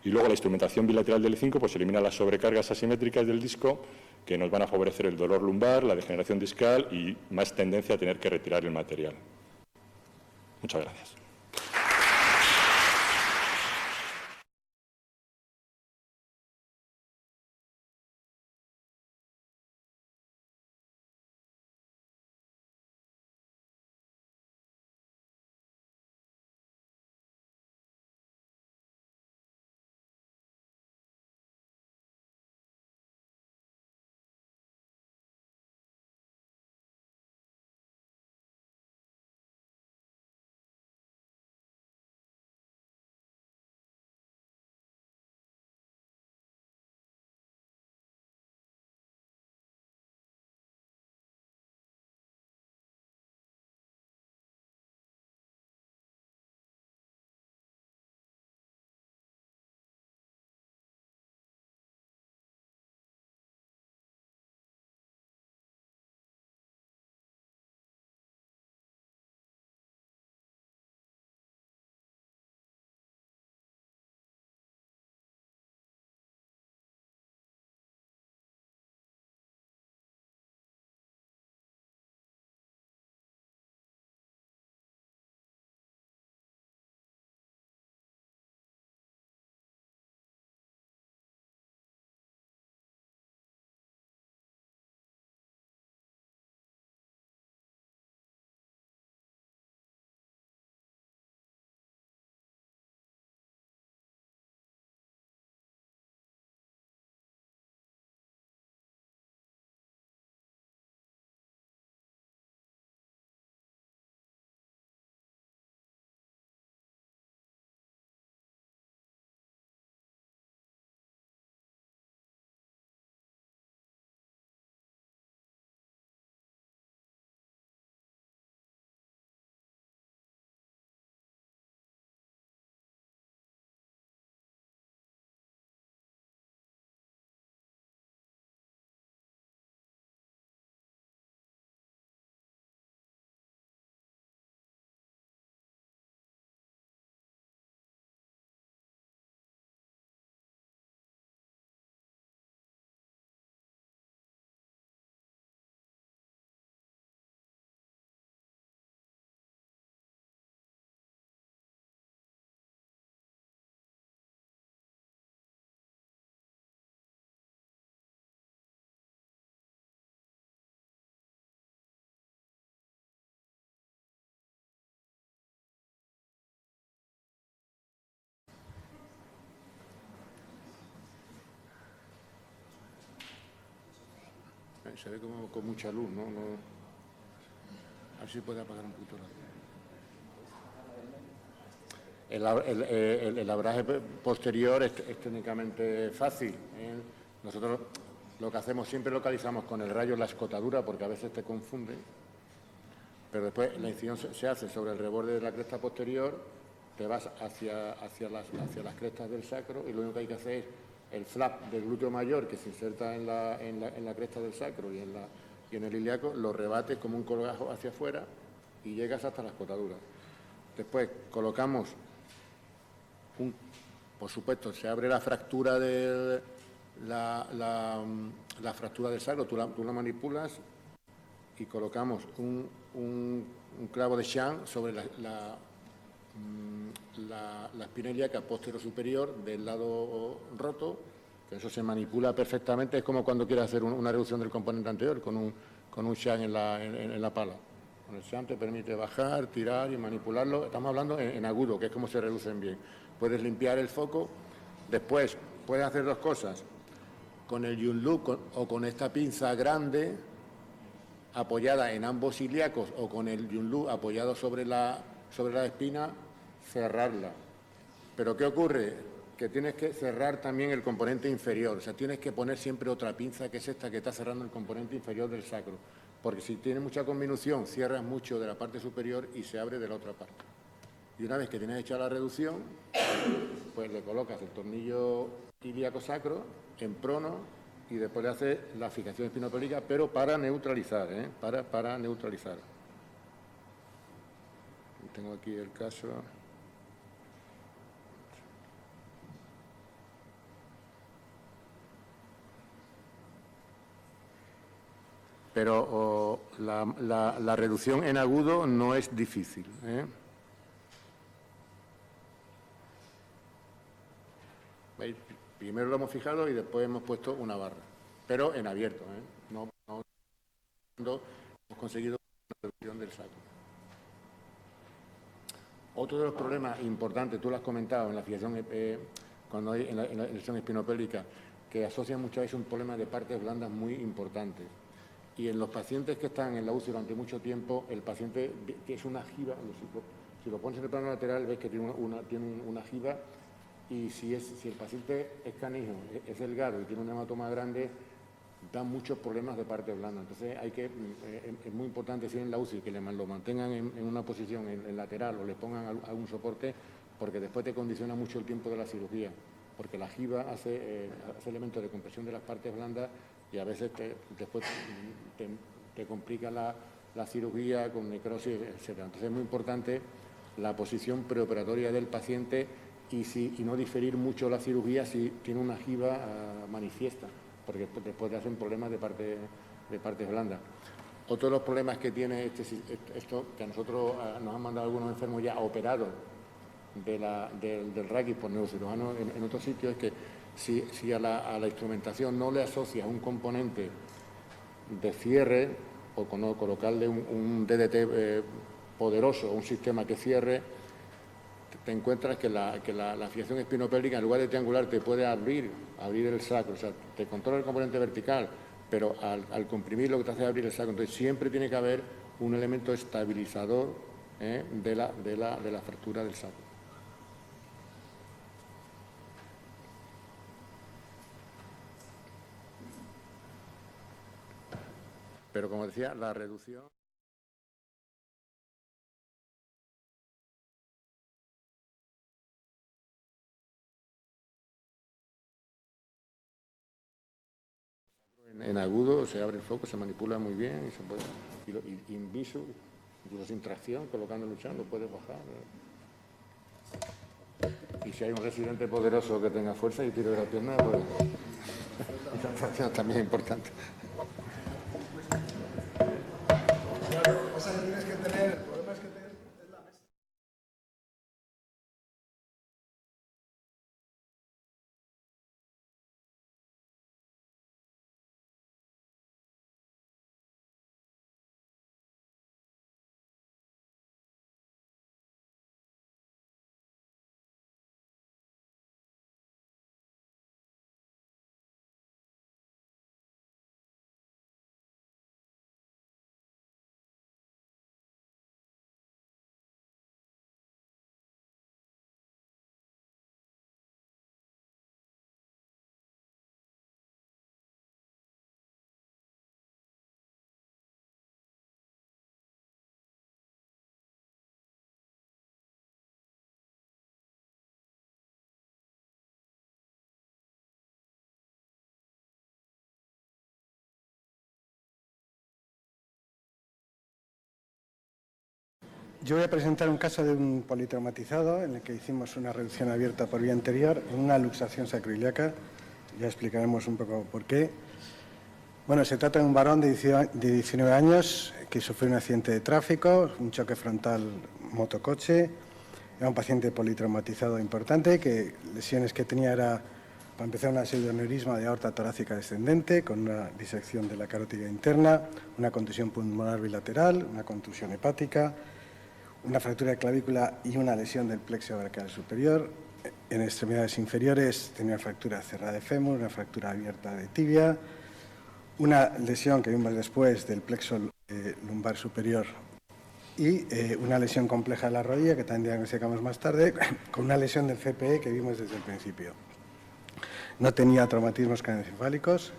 Y luego la instrumentación bilateral del L5 pues elimina las sobrecargas asimétricas del disco, que nos van a favorecer el dolor lumbar, la degeneración discal y más tendencia a tener que retirar el material. Muchas gracias. se ve como con mucha luz, ¿no? A ver si puede apagar un poquito la luz. El labraje posterior es técnicamente fácil, ¿eh? Nosotros lo que hacemos siempre localizamos con el rayo la escotadura porque a veces te confunde, pero después la incisión se hace sobre el reborde de la cresta posterior, te vas hacia las crestas del sacro y lo único que hay que hacer es el flap del glúteo mayor que se inserta en la cresta del sacro y en el ilíaco, lo rebates como un colgajo hacia afuera y llegas hasta la escotadura. Después colocamos por supuesto, se abre la fractura de la fractura del sacro, tú la manipulas y colocamos un clavo de Schwann sobre la espina ilíaca posterior superior del lado roto, que eso se manipula perfectamente, es como cuando quieres hacer una reducción del componente anterior con un Schwann en la pala. Con el Schwann te permite bajar, tirar y manipularlo. Estamos hablando en agudo, que es como se reducen bien. Puedes limpiar el foco. Después, puedes hacer dos cosas. Con el Yunlu o con esta pinza grande, apoyada en ambos ilíacos, o con el Yunlu apoyado sobre la espina, cerrarla. Pero ¿qué ocurre? Que tienes que cerrar también el componente inferior. O sea, tienes que poner siempre otra pinza, que es esta que está cerrando el componente inferior del sacro. Porque si tienes mucha conminución, cierras mucho de la parte superior y se abre de la otra parte. Y una vez que tienes hecha la reducción, pues le colocas el tornillo ilíaco sacro en prono y después le haces la fijación espinopélica, pero para neutralizar, ¿eh? Para neutralizar. Tengo aquí el caso. Pero la reducción en agudo no es difícil, ¿eh? Primero lo hemos fijado y después hemos puesto una barra, pero en abierto, ¿eh? No hemos conseguido una reducción del sacro. Otro de los problemas importantes, tú lo has comentado en la fijación, cuando hay en la lesión espinopélica, que asocian muchas veces un problema de partes blandas muy importantes. Y en los pacientes que están en la UCI durante mucho tiempo, el paciente que es una jiba, si lo pones en el plano lateral, ves que tiene una jiba, y si el paciente es canijo, es delgado y tiene un hematoma grande, da muchos problemas de parte blanda. Entonces es muy importante decir en la UCI que lo mantengan en una posición en lateral o le pongan algún soporte, porque después te condiciona mucho el tiempo de la cirugía, porque la jiba hace elementos de compresión de las partes blandas y a veces después te complica la cirugía con necrosis, etc. Entonces es muy importante la posición preoperatoria del paciente y no diferir mucho la cirugía si tiene una jiba manifiesta, porque después te hacen problemas de partes blandas. Otro de los problemas que tiene esto, que a nosotros nos han mandado algunos enfermos ya operados del raquis por neurocirujanos en otros sitios, es que si a la instrumentación no le asocias un componente de cierre o colocarle un DDT poderoso, un sistema que cierre, te encuentras que la fijación espinopélica, en lugar de triangular, te puede abrir el sacro. O sea, te controla el componente vertical, pero al comprimir lo que te hace es abrir el sacro. Entonces siempre tiene que haber un elemento estabilizador de la fractura del sacro. Pero como decía, la reducción... En agudo se abre el foco, se manipula muy bien y se puede... Y inviso, incluso sin tracción, colocando el luchán, lo puedes bajar. Y si hay un residente poderoso que tenga fuerza y tiro de la pierna, pues... Esa tracción también es importante. Claro, pasa que tienes que tener... Yo voy a presentar un caso de un politraumatizado en el que hicimos una reducción abierta por vía anterior en una luxación sacroiliaca. Ya explicaremos un poco por qué. Bueno, se trata de un varón de 19 años que sufrió un accidente de tráfico, un choque frontal motocoche. Era un paciente politraumatizado importante, que lesiones que tenía era, para empezar, una pseudoneurisma de aorta torácica descendente con una disección de la carótida interna, una contusión pulmonar bilateral, una contusión hepática, una fractura de clavícula y una lesión del plexo braquial superior. En extremidades inferiores tenía una fractura cerrada de fémur, una fractura abierta de tibia, una lesión que vimos después del plexo lumbar superior y una lesión compleja de la rodilla que también diagnosticamos más tarde, con una lesión del CPE que vimos desde el principio. No tenía traumatismos craneoencefálicos.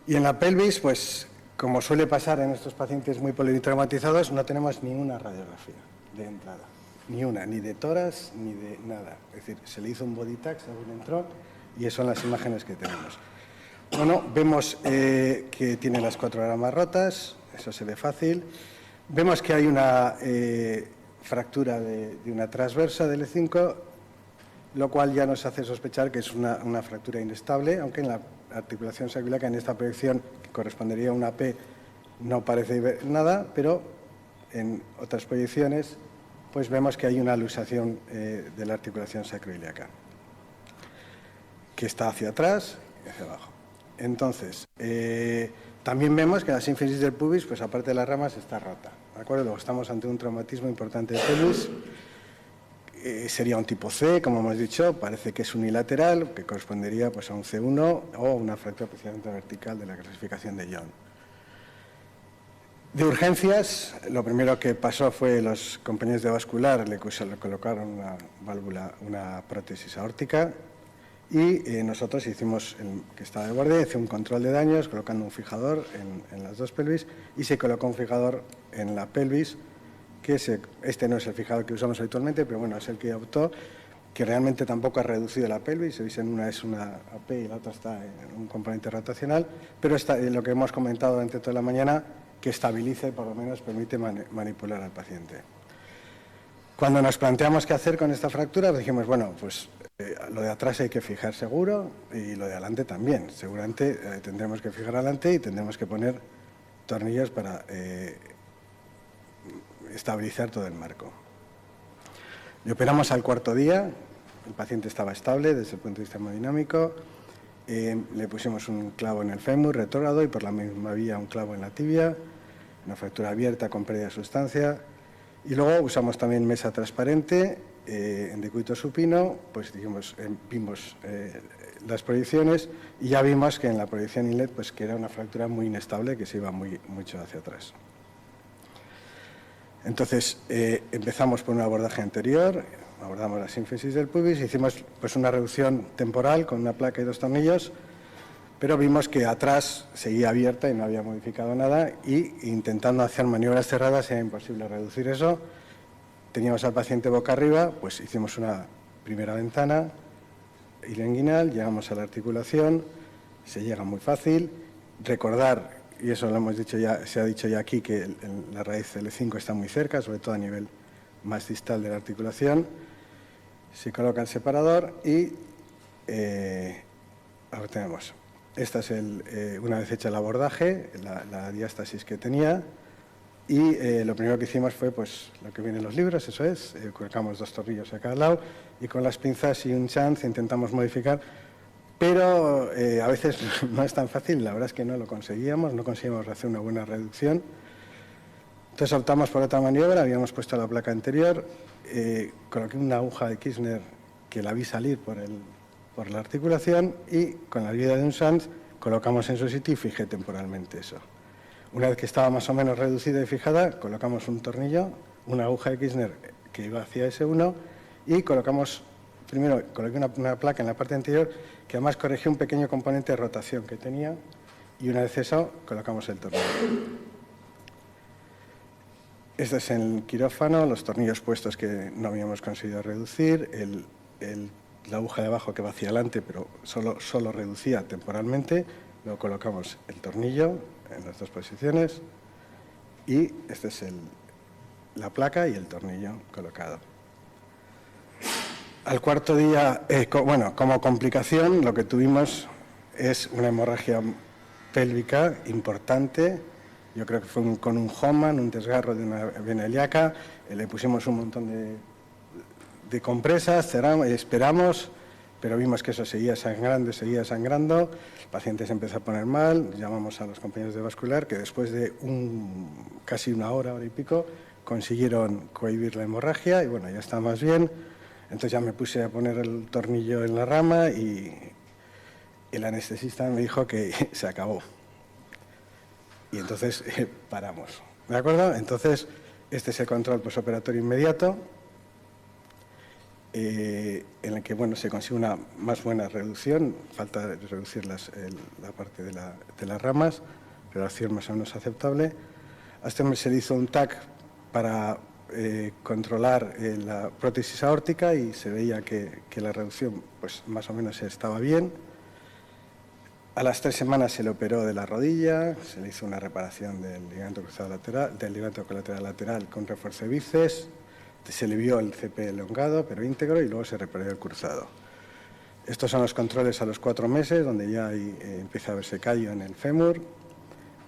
Y en la pelvis, pues, como suele pasar en estos pacientes muy politraumatizados, no tenemos ni una radiografía de entrada. Ni una, ni de tórax, ni de nada. Es decir, se le hizo un body tag según entró y esas son las imágenes que tenemos. Bueno, vemos que tiene las 4 ramas rotas, eso se ve fácil. Vemos que hay una fractura de una transversa del E5, lo cual ya nos hace sospechar que es una fractura inestable, aunque en la articulación sacroiliaca, en esta proyección, que correspondería a una P, no parece ver nada, pero en otras proyecciones pues vemos que hay una luxación de la articulación sacroiliaca, que está hacia atrás y hacia abajo. Entonces, también vemos que la sínfisis del pubis, pues aparte de las ramas, está rota. ¿De acuerdo? Luego estamos ante un traumatismo importante de pelvis. Sería un tipo C, como hemos dicho, parece que es unilateral, que correspondería pues, a un C1 o una fractura precisamente vertical de la clasificación de Young. De urgencias, lo primero que pasó fue los compañeros de vascular le colocaron una válvula, una prótesis aórtica y nosotros hicimos, que estaba de guardia, hice un control de daños colocando un fijador en las dos pelvis y se colocó un fijador en la pelvis, que este no es el fijador que usamos habitualmente, pero bueno, es el que optó, que realmente tampoco ha reducido la pelvis, se dice en una es una AP y la otra está en un componente rotacional, pero lo que hemos comentado durante toda la mañana, que estabilice y por lo menos permite manipular al paciente. Cuando nos planteamos qué hacer con esta fractura, dijimos, bueno, pues lo de atrás hay que fijar seguro y lo de adelante también. Seguramente tendremos que fijar adelante y tendremos que poner tornillos para estabilizar todo el marco. Le operamos al 4.º día, el paciente estaba estable desde el punto de vista hemodinámico, le pusimos un clavo en el fémur retrógrado y por la misma vía un clavo en la tibia, una fractura abierta con pérdida de sustancia, y luego usamos también mesa transparente en decúbito supino, pues dijimos, vimos las proyecciones y ya vimos que en la proyección inlet pues que era una fractura muy inestable que se iba mucho hacia atrás. Entonces empezamos por un abordaje anterior, abordamos la sínfisis del pubis, hicimos pues una reducción temporal con una placa y 2 tornillos, pero vimos que atrás seguía abierta y no había modificado nada y intentando hacer maniobras cerradas era imposible reducir eso. Teníamos al paciente boca arriba, pues hicimos una primera ventana ileoinguinal, llegamos a la articulación, se llega muy fácil. Recordar, y eso lo hemos dicho ya, se ha dicho ya aquí, que la raíz L5 está muy cerca, sobre todo a nivel más distal de la articulación. Se coloca el separador y ahora tenemos. Esta es una vez hecha el abordaje, la diástasis que tenía, y lo primero que hicimos fue pues lo que viene en los libros, eso es, colocamos 2 tornillos a cada lado y con las pinzas y un chanz intentamos modificar, pero a veces no es tan fácil, la verdad es que no lo conseguíamos, no conseguíamos hacer una buena reducción. Entonces optamos por otra maniobra, habíamos puesto la placa anterior, coloqué una aguja de Kirchner que la vi salir por la articulación y con la ayuda de un shank colocamos en su sitio y fijé temporalmente eso. Una vez que estaba más o menos reducida y fijada, colocamos un tornillo, una aguja de Kirchner que iba hacia ese 1 y primero coloqué una placa en la parte anterior que además corrigió un pequeño componente de rotación que tenía y una vez eso colocamos el tornillo. Este es el quirófano, los tornillos puestos que no habíamos conseguido reducir, la aguja de abajo que va hacia adelante, pero solo reducía temporalmente. Luego colocamos el tornillo en las 2 posiciones y este es la placa y el tornillo colocado. Al cuarto día, como complicación, lo que tuvimos es una hemorragia pélvica importante. Yo creo que fue con un Hohmann, un desgarro de una vena ilíaca. Le pusimos un montón de compresas, cerramos, esperamos, pero vimos que eso seguía sangrando. El paciente se empezó a poner mal, llamamos a los compañeros de vascular, que después de casi una hora y pico, consiguieron cohibir la hemorragia y bueno, ya está más bien. Entonces ya me puse a poner el tornillo en la rama y el anestesista me dijo que se acabó. Y entonces paramos. ¿De acuerdo? Entonces, este es el control posoperatorio inmediato, en el que se consigue una más buena reducción, falta reducir la parte de las ramas, reducción más o menos aceptable. A este mes se le hizo un TAC para controlar la prótesis aórtica y se veía que la reducción pues, más o menos estaba bien. A las 3 semanas se le operó de la rodilla, se le hizo una reparación del ligamento cruzado lateral, del ligamento colateral lateral con refuerzo de bíceps, se le vio el CP elongado pero íntegro y luego se reparó el cruzado. Estos son los controles a los 4 meses, donde ya empieza a verse callo en el fémur.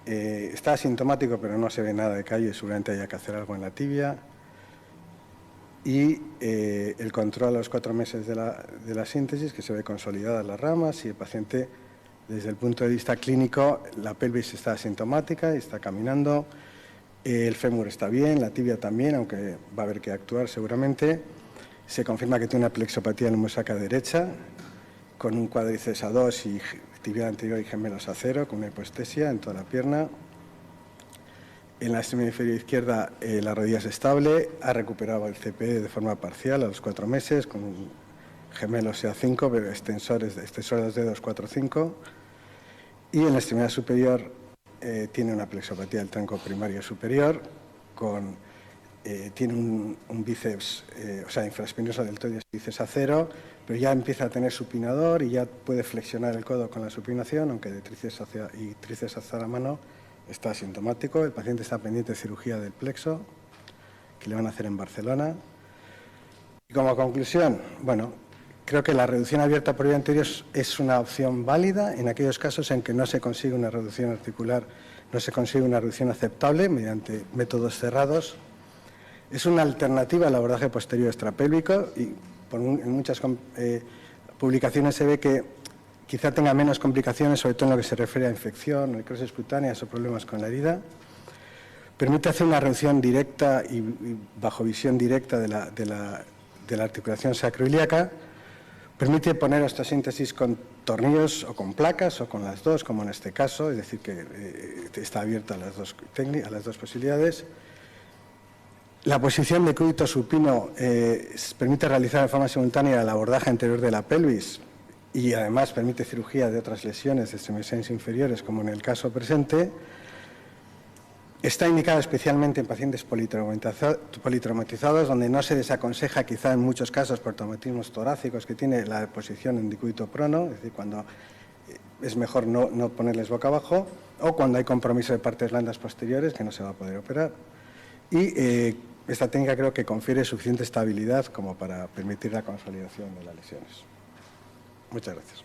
Está asintomático, pero no se ve nada de callo y seguramente haya que hacer algo en la tibia. Y el control a los 4 meses de la síntesis, que se ve consolidadas las ramas y el paciente, desde el punto de vista clínico, la pelvis está asintomática y está caminando. El fémur está bien, la tibia también, aunque va a haber que actuar seguramente. Se confirma que tiene una plexopatía neumosaca derecha, con un cuádriceps A2 y tibial anterior y gemelos A0, con una hipoestesia en toda la pierna. En la extremidad inferior izquierda la rodilla es estable, ha recuperado el CP de forma parcial a los 4 meses, con un gemelos A5, pero extensores de los dedos 4-5. Y en la extremidad superior tiene una plexopatía del tronco primario superior, tiene un bíceps, infraespinoso deltoides, bíceps A0, pero ya empieza a tener supinador y ya puede flexionar el codo con la supinación, aunque de tríceps hacia la mano está asintomático. El paciente está pendiente de cirugía del plexo, que le van a hacer en Barcelona. Y como conclusión, creo que la reducción abierta por vía anterior es una opción válida en aquellos casos en que no se consigue una reducción articular, no se consigue una reducción aceptable mediante métodos cerrados. Es una alternativa al abordaje posterior extrapélvico y en muchas publicaciones se ve que quizá tenga menos complicaciones, sobre todo en lo que se refiere a infección, necrosis cutáneas o problemas con la herida. Permite hacer una reducción directa y bajo visión directa de la articulación sacroiliaca. Permite poner osteosíntesis con tornillos o con placas o con las dos, como en este caso, es decir, que está abierta a las dos posibilidades. La posición de cúbito supino permite realizar de forma simultánea el abordaje anterior de la pelvis y además permite cirugía de otras lesiones de extremidades inferiores, como en el caso presente. Está indicado especialmente en pacientes politraumatizados, donde no se desaconseja, quizá en muchos casos, por traumatismos torácicos, que tiene la posición en decúbito prono, es decir, cuando es mejor no ponerles boca abajo, o cuando hay compromiso de partes blandas posteriores, que no se va a poder operar. Y esta técnica creo que confiere suficiente estabilidad como para permitir la consolidación de las lesiones. Muchas gracias.